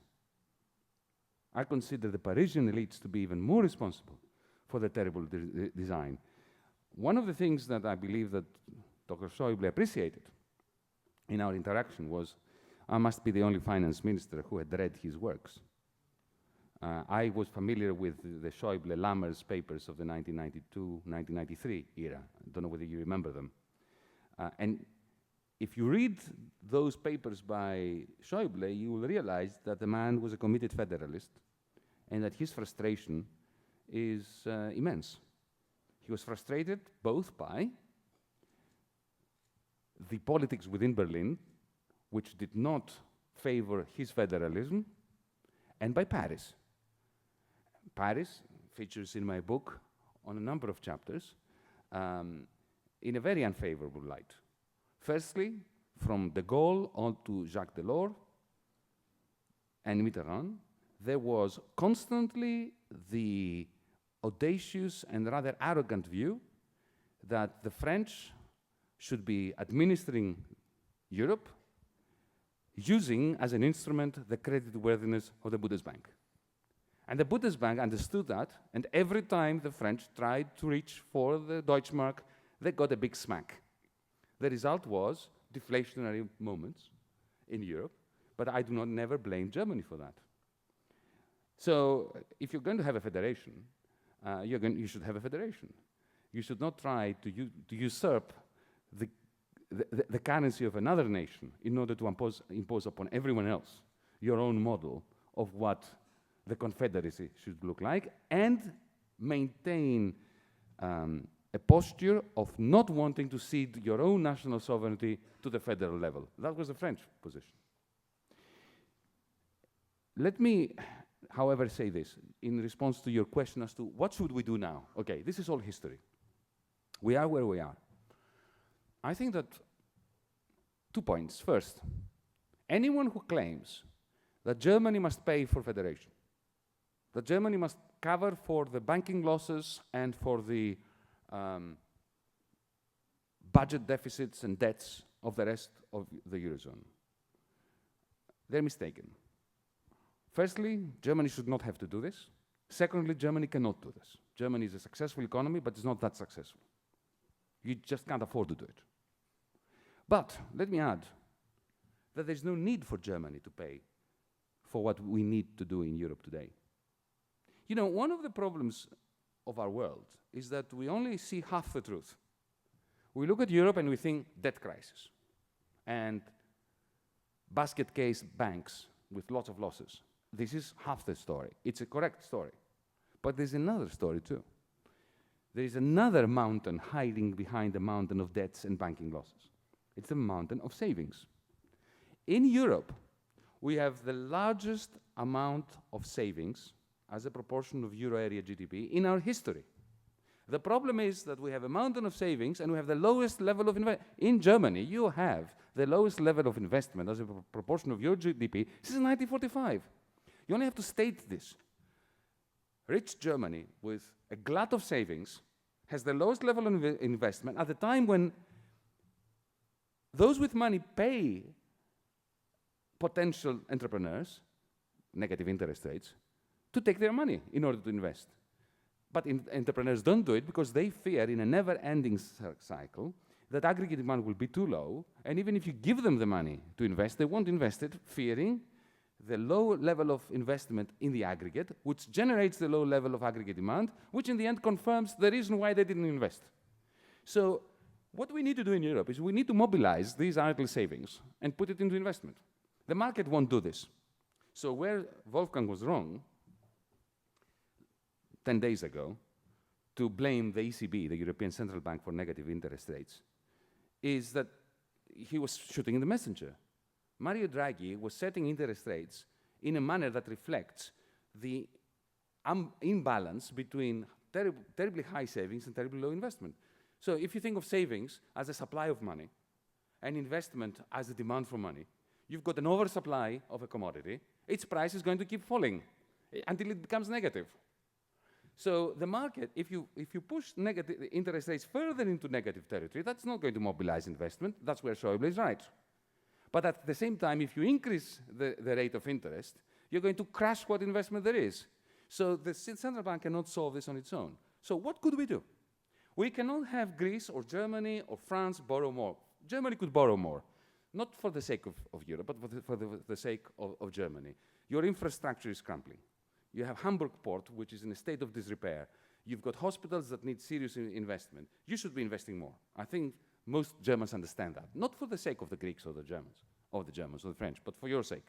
[SPEAKER 3] I consider the Parisian elites to be even more responsible for the terrible design. One of the things that I believe that Dr. Schäuble appreciated in our interaction was I must be the only finance minister who had read his works. I was familiar with the Schäuble-Lammers papers of the 1992-1993 era. I don't know whether you remember them. And if you read those papers by Schäuble, you will realize that the man was a committed federalist and that his frustration is immense. He was frustrated both by the politics within Berlin, which did not favor his federalism, and by Paris. Paris features in my book on a number of chapters in a very unfavorable light. Firstly, from de Gaulle on to Jacques Delors and Mitterrand, there was constantly the audacious and rather arrogant view that the French should be administering Europe using as an instrument the creditworthiness of the Bundesbank. And the Bundesbank understood that, and every time the French tried to reach for the Deutschmark, they got a big smack. The result was deflationary moments in Europe, but I do not never blame Germany for that. So if you're going to have a federation, you should have a federation. You should not try to usurp the currency of another nation in order to impose upon everyone else your own model of what the confederacy should look like, and maintain a posture of not wanting to cede your own national sovereignty to the federal level. That was the French position. Let me, however, say this in response to your question as to what should we do now. Okay, this is all history. We are where we are. I think that 2 points. First, anyone who claims that Germany must pay for federation, that Germany must cover for the banking losses and for the budget deficits and debts of the rest of the Eurozone, they're mistaken. Firstly, Germany should not have to do this. Secondly, Germany cannot do this. Germany is a successful economy, but it's not that successful. You just can't afford to do it. But let me add that there's no need for Germany to pay for what we need to do in Europe today. You know, one of the problems of our world is that we only see half the truth. We look at Europe and we think debt crisis and basket case banks with lots of losses. This is half the story. It's a correct story. But there's another story too. There is another mountain hiding behind the mountain of debts and banking losses. It's a mountain of savings. In Europe, we have the largest amount of savings as a proportion of euro area GDP in our history. The problem is that we have a mountain of savings and we have the lowest level of investment. In Germany, you have the lowest level of investment as a proportion of your GDP since 1945. You only have to state this. Rich Germany, with a glut of savings, has the lowest level of investment at the time when those with money pay potential entrepreneurs, negative interest rates, to take their money in order to invest. But entrepreneurs don't do it because they fear in a never-ending cycle that aggregate demand will be too low, and even if you give them the money to invest, they won't invest it, fearing the low level of investment in the aggregate, which generates the low level of aggregate demand, which in the end confirms the reason why they didn't invest. So what we need to do in Europe is we need to mobilize these idle savings and put it into investment. The market won't do this. So where Wolfgang was wrong 10 days ago to blame the ECB, the European Central Bank, for negative interest rates, is that he was shooting in the messenger. Mario Draghi was setting interest rates in a manner that reflects the imbalance between terribly high savings and terribly low investment. So if you think of savings as a supply of money and investment as a demand for money, you've got an oversupply of a commodity. Its price is going to keep falling until it becomes negative. So the market, if you push negative interest rates further into negative territory, that's not going to mobilize investment. That's where Schäuble is right. But at the same time, if you increase the rate of interest, you're going to crash what investment there is. So the central bank cannot solve this on its own. So what could we do? We cannot have Greece or Germany or France borrow more. Germany could borrow more, not for the sake of Europe, but for the sake of Germany. Your infrastructure is crumbling. You have Hamburg port, which is in a state of disrepair. You've got hospitals that need serious investment. You should be investing more. I think most Germans understand that. Not for the sake of the Greeks or the Germans or the French, but for your sake.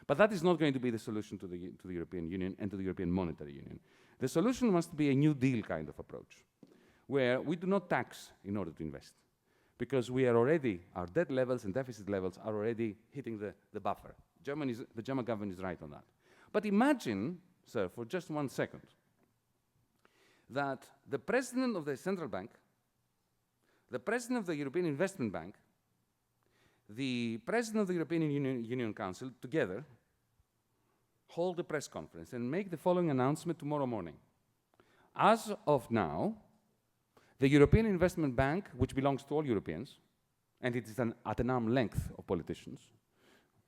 [SPEAKER 3] But that is not going to be the solution to the European Union and to the European Monetary Union. The solution must be a New Deal kind of approach, where we do not tax in order to invest, because we are already, our debt levels and deficit levels are already hitting the buffer. The German government is right on that. But imagine, sir, for just 1 second, that the president of the central bank, the president of the European Investment Bank, the president of the European Union Council together hold a press conference and make the following announcement tomorrow morning. As of now, the European Investment Bank, which belongs to all Europeans, and it is at an arm's length of politicians,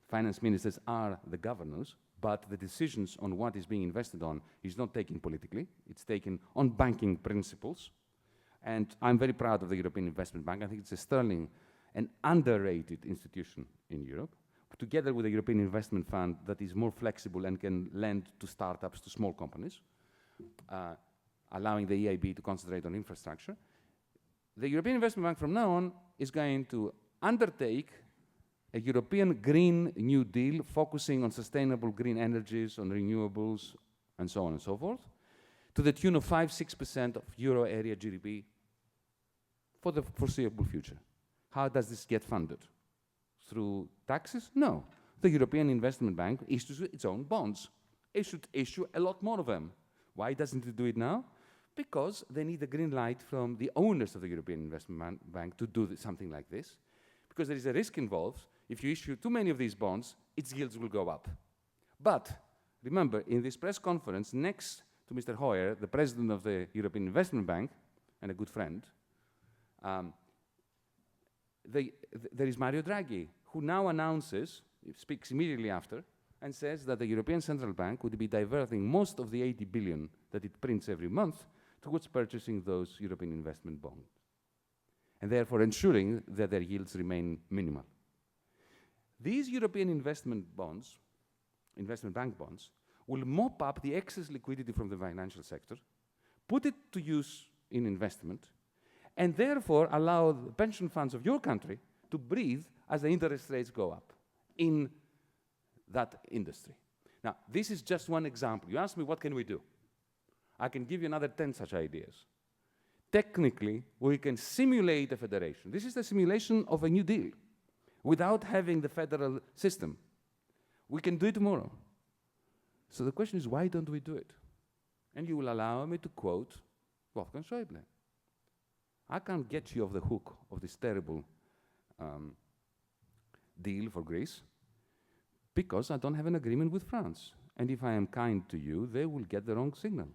[SPEAKER 3] finance ministers are the governors, but the decisions on what is being invested on is not taken politically, it's taken on banking principles. And I'm very proud of the European Investment Bank. I think it's a sterling and underrated institution in Europe, together with the European Investment Fund that is more flexible and can lend to startups, to small companies, allowing the EIB to concentrate on infrastructure. The European Investment Bank from now on is going to undertake a European Green New Deal focusing on sustainable green energies, on renewables, and so on and so forth, to the tune of 5-6% of Euro area GDP for the foreseeable future. How does this get funded? Through taxes? No. The European Investment Bank issues its own bonds. It should issue a lot more of them. Why doesn't it do it now? Because they need a green light from the owners of the European Investment Bank to do something like this. Because there is a risk involved. If you issue too many of these bonds, its yields will go up. But remember, in this press conference, next to Mr. Hoyer, the president of the European Investment Bank, and a good friend, there is Mario Draghi, who now announces, speaks immediately after, and says that the European Central Bank would be diverting most of the 80 billion that it prints every month towards purchasing those European investment bonds, and therefore ensuring that their yields remain minimal. These European investment bonds, investment bank bonds, will mop up the excess liquidity from the financial sector, put it to use in investment, and therefore allow the pension funds of your country to breathe as the interest rates go up in that industry. Now, this is just one example. You ask me, what can we do? I can give you another 10 such ideas. Technically, we can simulate a federation. This is the simulation of a New Deal without having the federal system. We can do it tomorrow. So the question is, why don't we do it? And you will allow me to quote Wolfgang Schäuble. I can't get you off the hook of this terrible deal for Greece because I don't have an agreement with France. And if I am kind to you, they will get the wrong signal.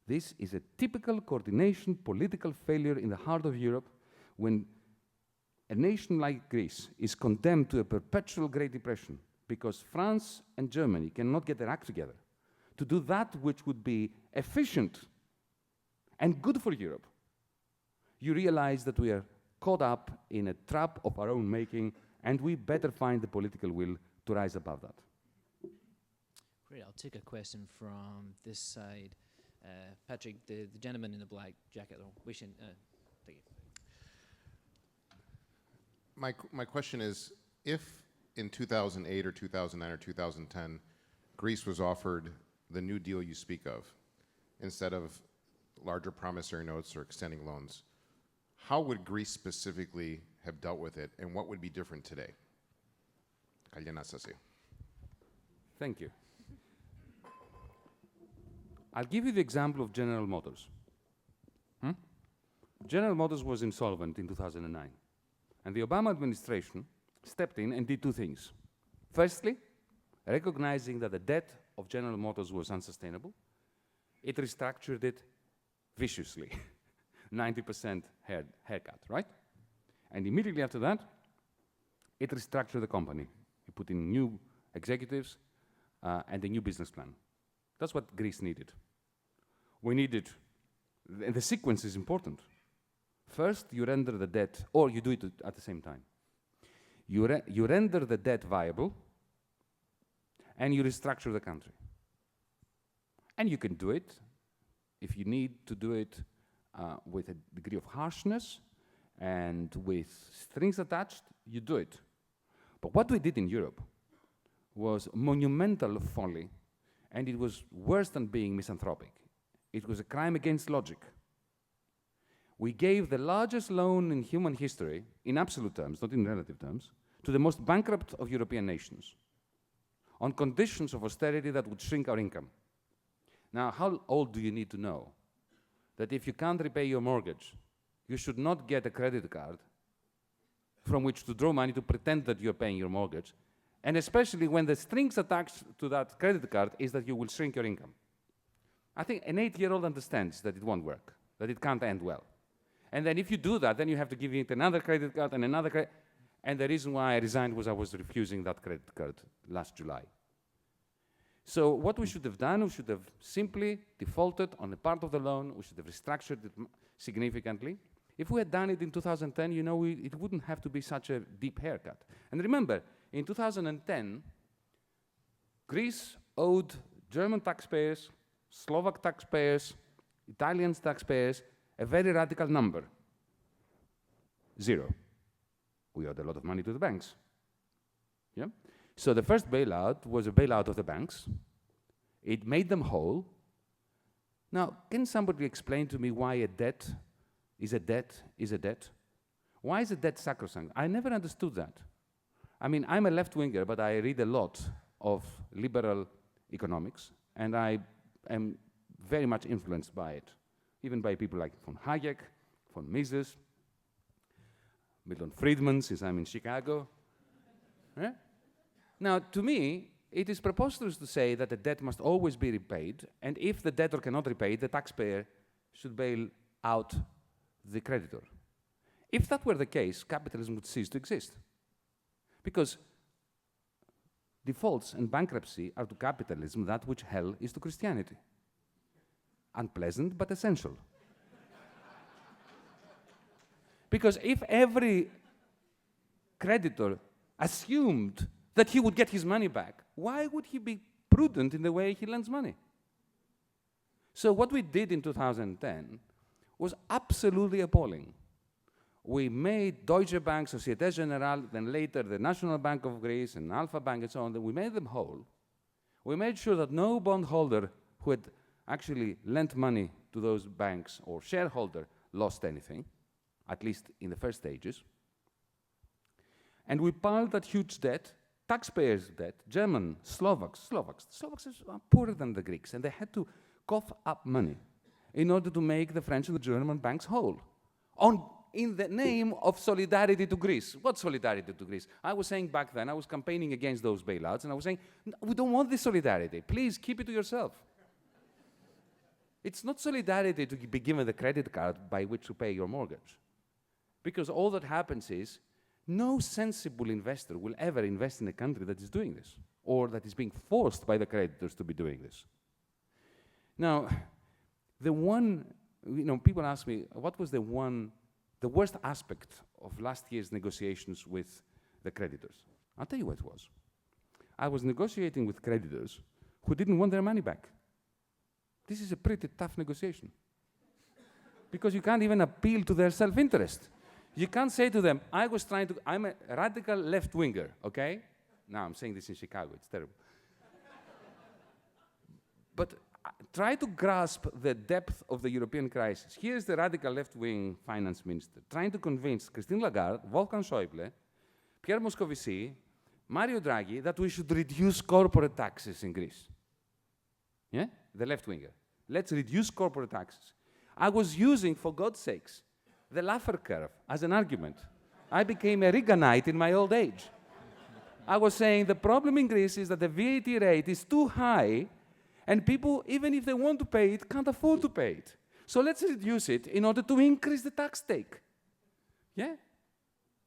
[SPEAKER 3] This is a typical coordination political failure in the heart of Europe when a nation like Greece is condemned to a perpetual Great Depression because France and Germany cannot get their act together to do that which would be efficient and good for Europe. You realize that we are caught up in a trap of our own making, and we better find the political will to rise above that.
[SPEAKER 1] Great. I'll take a question from this side. Patrick, the gentleman in the black jacket. Thank you.
[SPEAKER 6] My question is, if in 2008 or 2009 or 2010, Greece was offered the New Deal you speak of, instead of larger promissory notes or extending loans, how would Greece specifically have dealt with it, and what would be different today?
[SPEAKER 3] Thank you. I'll give you the example of General Motors. General Motors was insolvent in 2009, and the Obama administration stepped in and did two things. Firstly, recognizing that the debt of General Motors was unsustainable, it restructured it viciously. 90% haircut, right? And immediately after that, it restructured the company. It put in new executives and a new business plan. That's what Greece needed. We needed, and the sequence is important. First, you render the debt, or you do it at the same time. You render the debt viable, and you restructure the country. And you can do it, if you need to do it with a degree of harshness and with strings attached, you do it. But what we did in Europe was monumental folly, and it was worse than being misanthropic. It was a crime against logic. We gave the largest loan in human history, in absolute terms, not in relative terms, to the most bankrupt of European nations, on conditions of austerity that would shrink our income. Now, how old do you need to know that if you can't repay your mortgage, you should not get a credit card from which to draw money to pretend that you're paying your mortgage, and especially when the strings attached to that credit card is that you will shrink your income. I think an 8-year-old understands that it won't work, that it can't end well. And then if you do that, then you have to give it another credit card and another credit. And the reason why I resigned was I was refusing that credit card last July. So what we should have done, we should have simply defaulted on a part of the loan. We should have restructured it significantly. If we had done it in 2010, you know, it wouldn't have to be such a deep haircut. And remember, in 2010, Greece owed German taxpayers, Slovak taxpayers, Italian taxpayers, a very radical number. 0. We owed a lot of money to the banks. Yeah? So the first bailout was a bailout of the banks. It made them whole. Now, can somebody explain to me why a debt is a debt is a debt? Why is a debt sacrosanct? I never understood that. I mean, I'm a left-winger, but I read a lot of liberal economics, and I am very much influenced by it, even by people like von Hayek, von Mises, Milton Friedman, since I'm in Chicago. Yeah? Now, to me, it is preposterous to say that the debt must always be repaid, and if the debtor cannot repay, the taxpayer should bail out the creditor. If that were the case, capitalism would cease to exist. Because defaults and bankruptcy are to capitalism that which hell is to Christianity. Unpleasant, but essential. Because if every creditor assumed that he would get his money back, why would he be prudent in the way he lends money? So what we did in 2010 was absolutely appalling. We made Deutsche Bank, Societe Generale, then later the National Bank of Greece and Alpha Bank and so on, we made them whole. We made sure that no bondholder who had actually lent money to those banks or shareholder lost anything, at least in the first stages. And we piled that huge debt, taxpayers' debt, German, Slovaks are poorer than the Greeks, and they had to cough up money in order to make the French and the German banks whole, in the name of solidarity to Greece. What solidarity to Greece? I was saying back then, I was campaigning against those bailouts, and I was saying, we don't want this solidarity. Please keep it to yourself. It's not solidarity to be given the credit card by which to pay your mortgage. Because all that happens is, no sensible investor will ever invest in a country that is doing this, or that is being forced by the creditors to be doing this. Now, people ask me, what was the worst aspect of last year's negotiations with the creditors? I'll tell you what it was. I was negotiating with creditors who didn't want their money back. This is a pretty tough negotiation. Because you can't even appeal to their self-interest. You can't say to them, I'm a radical left-winger, okay? Now, I'm saying this in Chicago, it's terrible. But try to grasp the depth of the European crisis. Here's the radical left-wing finance minister trying to convince Christine Lagarde, Wolfgang Schäuble, Pierre Moscovici, Mario Draghi that we should reduce corporate taxes in Greece. Yeah? The left-winger. Let's reduce corporate taxes. I was using, for God's sakes, the Laffer curve as an argument. I became a Reaganite in my old age. I was saying the problem in Greece is that the VAT rate is too high, And people, even if they want to pay it, can't afford to pay it. So let's reduce it in order to increase the tax take. Yeah?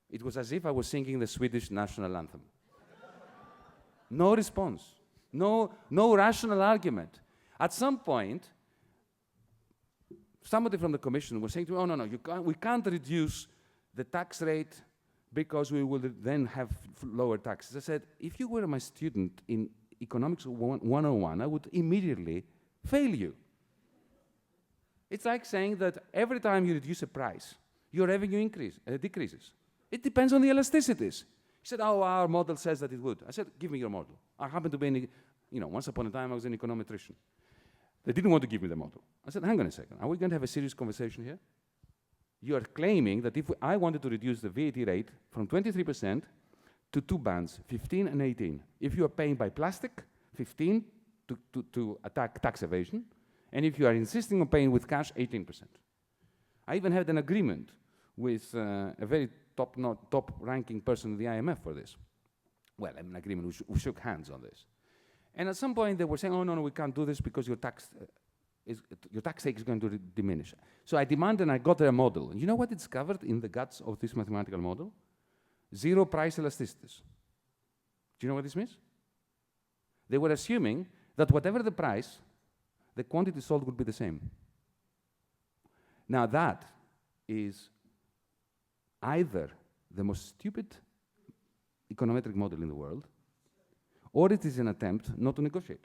[SPEAKER 3] It was as if I was singing the Swedish national anthem. No response. No rational argument. At some point, somebody from the Commission was saying to me, oh, no, we can't reduce the tax rate because we will then have lower taxes. I said, if you were my student in Economics 101, I would immediately fail you. It's like saying that every time you reduce a price, your revenue decreases. It depends on the elasticities. He said, oh, our model says that it would. I said, give me your model. I happen to be, once upon a time I was an econometrician. They didn't want to give me the model. I said, hang on a second, are we going to have a serious conversation here? You are claiming that if I wanted to reduce the VAT rate from 23% to two bands, 15 and 18. If you are paying by plastic, 15 to attack tax evasion, and if you are insisting on paying with cash, 18%. I even had an agreement with a very top-ranking person in the IMF for this. Well, an agreement, we shook hands on this. And at some point they were saying, oh, no, we can't do this because your tax take is going to diminish. So I demanded and I got their model. And you know what it's covered in the guts of this mathematical model? Zero price elasticities. Do you know what this means? They were assuming that whatever the price, the quantity sold would be the same. Now that is either the most stupid econometric model in the world, or it is an attempt not to negotiate.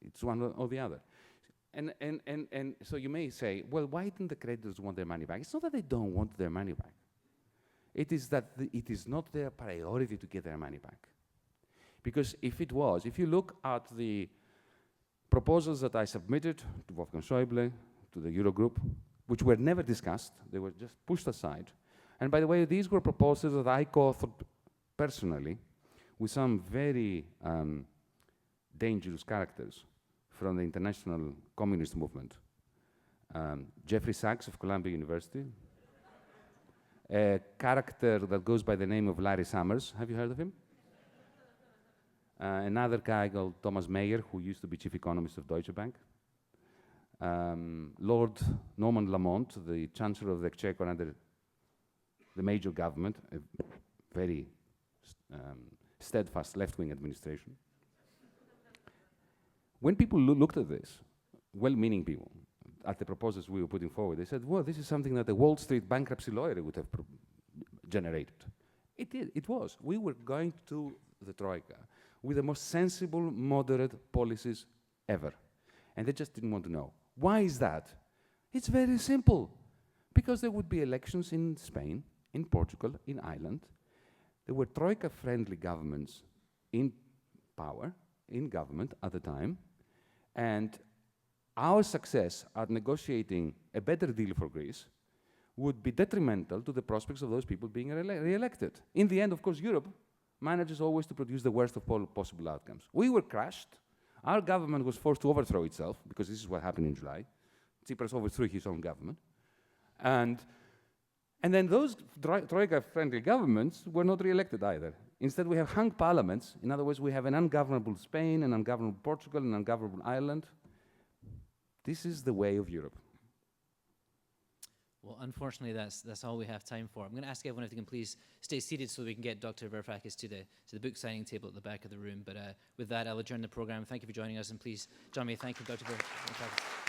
[SPEAKER 3] It's one or the other. And so you may say, well, why didn't the creditors want their money back? It's not that they don't want their money back. It is that it is not their priority to get their money back. Because if it was, if you look at the proposals that I submitted to Wolfgang Schäuble, to the Eurogroup, which were never discussed, they were just pushed aside. And by the way, these were proposals that I co-authored personally with some very dangerous characters from the international communist movement. Jeffrey Sachs of Columbia University, a character that goes by the name of Larry Summers. Have you heard of him? Another guy called Thomas Mayer, who used to be chief economist of Deutsche Bank. Lord Norman Lamont, the Chancellor of the Exchequer under the major government, a very steadfast left-wing administration. When people looked at this, well-meaning people, at the proposals we were putting forward, they said, well, this is something that a Wall Street bankruptcy lawyer would have generated. It was. We were going to the Troika with the most sensible, moderate policies ever. And they just didn't want to know. Why is that? It's very simple. Because there would be elections in Spain, in Portugal, in Ireland. There were Troika-friendly governments in power, in government at the time. And our success at negotiating a better deal for Greece would be detrimental to the prospects of those people being re-elected. In the end, of course, Europe manages always to produce the worst of possible outcomes. We were crushed. Our government was forced to overthrow itself, because this is what happened in July. Tsipras overthrew his own government. And then those Troika-friendly governments were not re-elected either. Instead, we have hung parliaments. In other words, we have an ungovernable Spain, an ungovernable Portugal, an ungovernable Ireland. This is the way of Europe.
[SPEAKER 1] Well, unfortunately, that's all we have time for. I'm going to ask everyone if they can please stay seated so we can get Dr. Varoufakis to the book signing table at the back of the room. But with that, I'll adjourn the program. Thank you for joining us, and please join me in thanking Dr. Varoufakis.